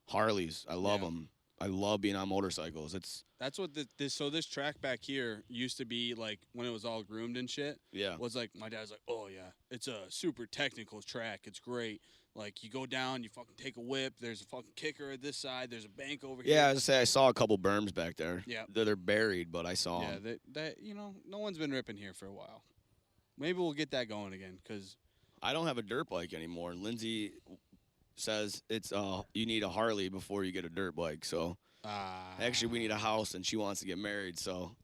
Harleys. I love Yeah. them. I love being on motorcycles. That's what this track back here used to be like when it was all groomed and shit. Yeah. Was like my dad's like, oh yeah, it's a super technical track. It's great. Like you go down, you fucking take a whip. There's a fucking kicker at this side. There's a bank over here. Yeah, I was gonna say I saw a couple berms back there. Yeah. They're buried, but I saw Yeah, them. that no one's been ripping here for a while. Maybe we'll get that going again because I don't have a dirt bike anymore. Lindsay says it's you need a Harley before you get a dirt bike. So actually, we need a house, and she wants to get married. So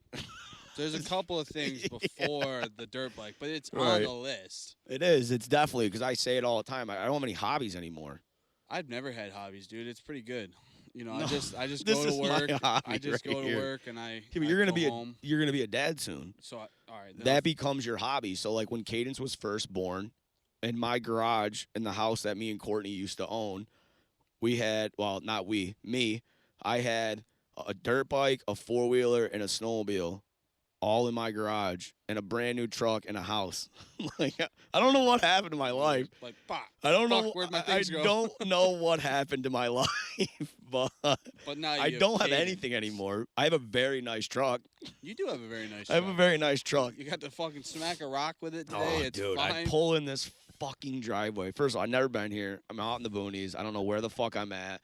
there's a couple of things before the dirt bike, but it's on Right. the list. it is. It's definitely because I say it all the time. I don't have any hobbies anymore. I've never had hobbies, dude. It's pretty good. You know, No, I just this go to is my work. hobby I just right go to here. work and I. Yeah, but I you're gonna go be home. you're gonna be a dad soon. So all right. then That becomes your hobby. So like when Cadence was first born, in my garage in the house that me and Courtney used to own, we had not me. I had a dirt bike, a 4-wheeler, and a snowmobile. all in my garage and a brand new truck and a house. Like, I don't know what happened to my life. Like, pop. I don't Fuck, know. where'd my I things go? don't know what happened to my life, but But now I you don't have cadence. anything anymore. I have a very nice truck. You do have a very nice I have a truck. very nice truck. You got to fucking smack a rock with it today. Oh, It's dude, fine. I pull in this fucking driveway. First of all, I've never been here. I'm out in the boonies. I don't know where the fuck I'm at.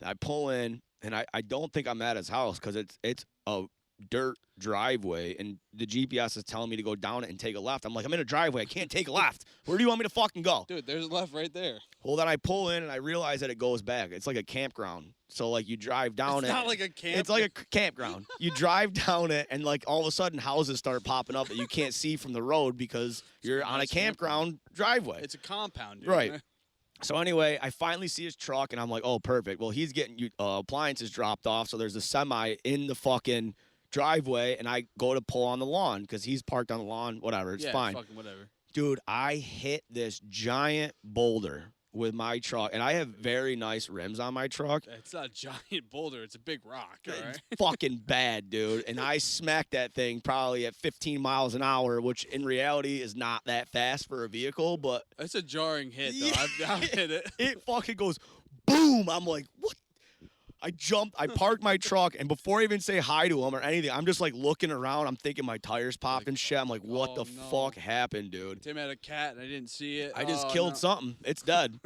I pull in, and I don't think I'm at his house because it's a dirt driveway, and the GPS is telling me to go down it and take a left. I'm like, I'm in a driveway. I can't take a left. Where do you want me to fucking go? Dude, there's a left right there. Well, then I pull in, and I realize that it goes back. It's like a campground. So, like, you drive down It's it. not like a camp. It's like a campground. You drive down it, and, like, all of a sudden, houses start popping up that you can't see from the road because you're on a nice campground driveway. It's a compound, dude. Right. So anyway, I finally see his truck, and I'm like, oh, perfect. Well, he's getting appliances dropped off, so there's a semi in the fucking driveway, and I go to pull on the lawn because he's parked on the lawn. Whatever, it's Yeah, fine. fucking whatever. Dude, I hit this giant boulder with my truck, and I have very nice rims on my truck. It's not a giant boulder. It's a big rock, all right? Fucking bad, dude. And I smacked that thing probably at 15 miles an hour, which in reality is not that fast for a vehicle, but It's a jarring hit, though. I've hit it. it fucking goes boom. I'm like, what? I jumped, I parked my truck, and before I even say hi to him or anything, I'm just like looking around. I'm thinking my tires popped and shit. I'm like, what oh, the no. fuck happened, dude? Tim had a cat, and I didn't see it. I just Oh, killed no. something. It's dead.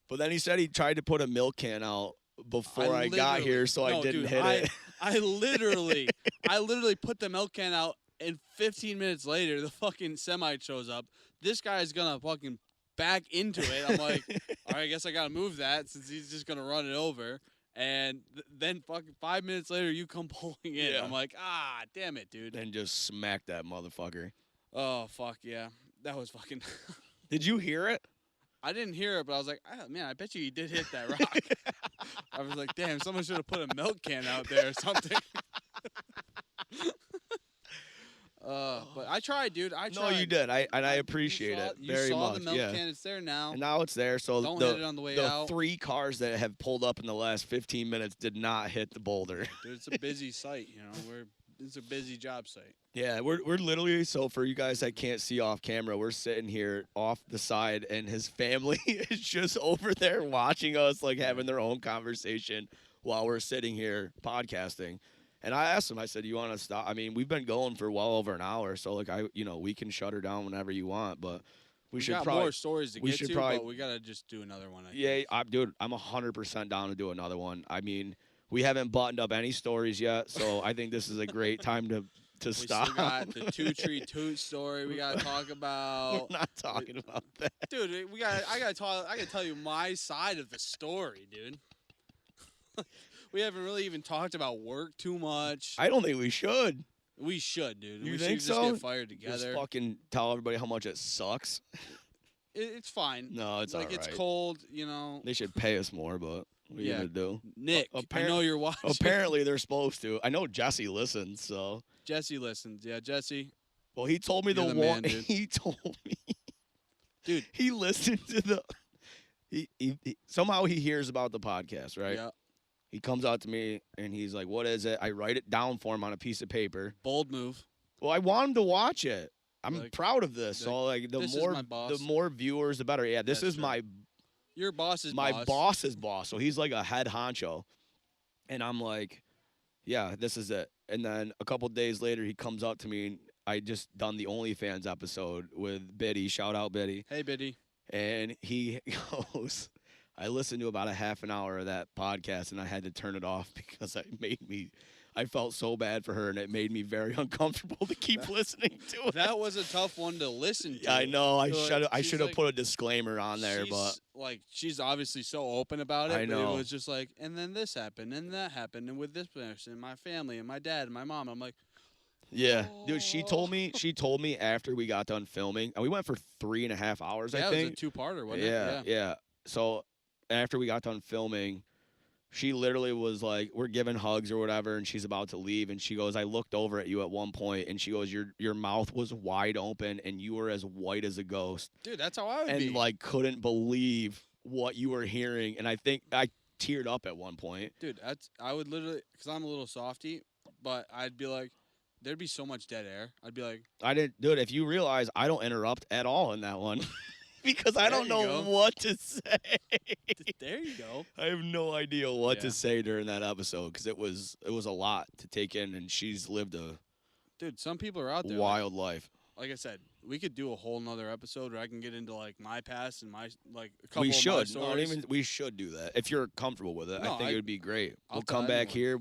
But then he said he tried to put a milk can out before I got here, so I no, didn't dude, hit it. I literally put the milk can out, and 15 minutes later, the fucking semi shows up. This guy's gonna fucking back into it. I'm like, all right, I guess I gotta move that since he's just gonna run it over. And then fucking 5 minutes later, you come pulling in. Yeah. I'm like, ah, damn it, dude. And just smacked that motherfucker. Oh, fuck, yeah. That was fucking... Did you hear it? I didn't hear it, but I was like, oh, man, I bet you he did hit that rock. I was like, damn, someone should have put a milk can out there or something. But I tried, dude. I tried. No, you did. I appreciate it very You saw much. the milk yeah. can. It's there now. And now it's there. So Don't the, hit it on the way the out. 3 cars that have pulled up in the last 15 minutes did not hit the boulder. Dude, it's a busy site, you know. It's a busy job site. Yeah, we're literally, so for you guys that can't see off camera, we're sitting here off the side, and his family is just over there watching us, like having their own conversation while we're sitting here podcasting. And I asked him, I said, you want to stop? I mean, we've been going for well over an hour, so like we can shut her down whenever you want, but we should got probably more stories to we get should to, probably- but we gotta just do another one. Yeah, dude, I'm 100% down to do another one. I mean, we haven't buttoned up any stories yet, so I think this is a great time to We stop. still got the two-tree toot story we gotta talk about. We're not talking about that. Dude, I gotta tell you my side of the story, dude. We haven't really even talked about work too much. I don't think we should. We should, dude. You we think should so? just get fired Just together. fucking tell everybody how much it sucks. It's fine. No, it's like all it's right. cold, you know. They should pay us more, but what are you Yeah. gonna do? Nick, I apparent- know you're watching. Apparently they're supposed to. I know Jesse listens, so. Jesse listens. Yeah, Jesse. Well, he told me You're the the one. man, dude. He told me. Dude. He listened to the. He somehow he hears about the podcast, right? Yeah. He comes out to me and he's like, "What is it?" I write it down for him on a piece of paper. Bold move. Well, I want him to watch it. I'm Like- proud of this. So like this is my boss. the more viewers, the better. Yeah, this That's is true. my Your boss's boss's boss. So he's like a head honcho. And I'm like, yeah, this is it. And then a couple days later, he comes up to me. And I just done the OnlyFans episode with Biddy. Shout out Biddy. Hey, Biddy. And he goes, I listened to about a half an hour of that podcast, and I had to turn it off because I felt so bad for her, and it made me very uncomfortable to keep listening to it. That was a tough one to listen to. I know. I She's should have like- put a disclaimer on there, but she's obviously so open about it. I know. But it was just like, and then this happened, and that happened, and with this person, and my family, and my dad, and my mom. I'm like, yeah, dude. She told me after we got done filming, and we went for 3.5 hours. yeah, I it think. was a 2-parter, wasn't Yeah, it? yeah. So after we got done filming, she literally was like, we're giving hugs or whatever, and she's about to leave, and she goes, I looked over at you at one point, and she goes, your mouth was wide open, and you were as white as a ghost, Dude, that's how I would and be. like couldn't believe what you were hearing, and I think I teared up at one point. Dude, I would literally, because I'm a little softy, but I'd be like, there'd be so much dead air. I'd be like, I didn't do it. If you realize I don't interrupt at all in that one because I There don't you know go. what to say. there you go. I have no idea what to Yeah. say during that episode because it was a lot to take in, and she's lived a Dude, some people are out there. wild life. Like I said, we could do a whole nother episode where I can get into like my past and my like a couple We of my should. stories. We should do that if you're comfortable with it. No, I think it would be great. I'll We'll tell come back anyone. here.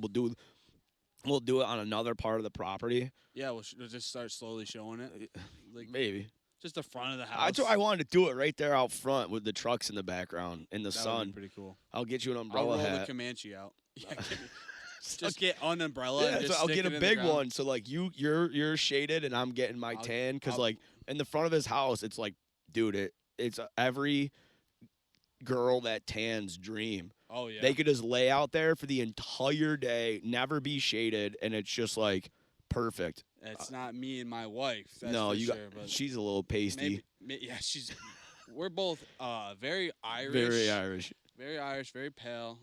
We'll do it on another part of the property. Yeah, we'll just start slowly showing it, like Maybe. just the front of the house. I wanted to do it right there out front with the trucks in the background in the That would sun. be pretty cool. I'll get you an I'll umbrella roll the hat. Comanche out. Yeah, just get an umbrella. Yeah, and just so I'll stick get it a in the big ground. one. So like you're shaded and I'm getting my tan because I'll- like in the front of his house it's like, dude, it's every girl that tans dream. Oh yeah. They could just lay out there for the entire day, never be shaded, and it's just like perfect. It's not me and my wife. That's no, for you sure, got. but She's a little pasty. yeah, we're both very Irish. Very Irish. Very Irish, very pale.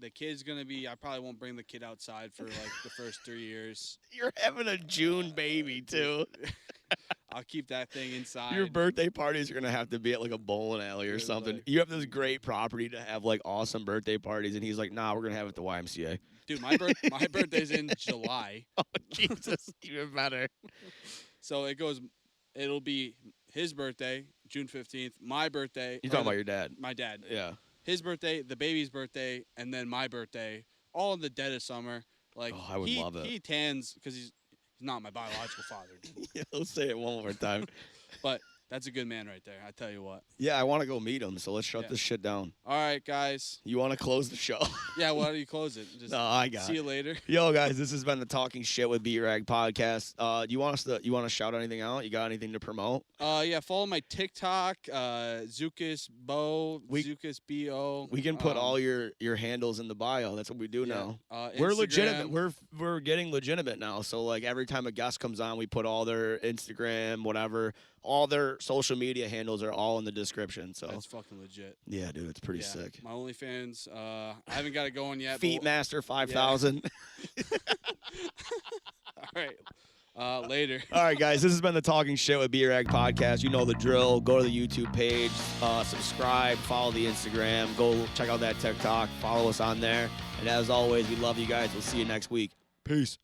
The kid's gonna be. I probably won't bring the kid outside for like the first 3 years. You're having a June baby too. I'll keep that thing inside. Your birthday parties are gonna have to be at like a bowling alley or Good something. luck. You have this great property to have like awesome birthday parties, and he's like, "Nah, we're gonna have it at the YMCA." Dude, my birthday's in July, Oh Jesus, even better. so it'll be his birthday, June 15th. My birthday. You talking about your dad? my dad? Yeah. His birthday, the baby's birthday, and then my birthday, all in the dead of summer. Like Oh, I would love it. He tans because he's not my biological father, Yeah, let's say it one more time. but that's a good man right there. I tell you what. Yeah, I want to go meet him, so let's shut Yeah. this shit down. All right, guys. You want to close the show? Yeah, why don't you close it? Just No, I got see it. you later. Yo, guys, this has been the Talking Shit with B-Rag podcast. Do you want to shout anything out? You got anything to promote? Yeah, follow my TikTok, Zukas Bo, Zukas Bo. We can put all your handles in the bio. That's what we do now. We're Instagram. legitimate. We're getting legitimate now. So like every time a guest comes on, we put all their Instagram, whatever, all their social media handles are all in the description. So That's fucking legit. yeah, dude, it's pretty Yeah, sick. My OnlyFans. I haven't got it going yet. Feet but Master 5000. all right. Later. All right, guys, this has been the Talking Shit with B-Rag podcast. You know the drill. Go to the YouTube page, subscribe, follow the Instagram, go check out that TikTok, follow us on there. And as always, we love you guys. We'll see you next week. Peace.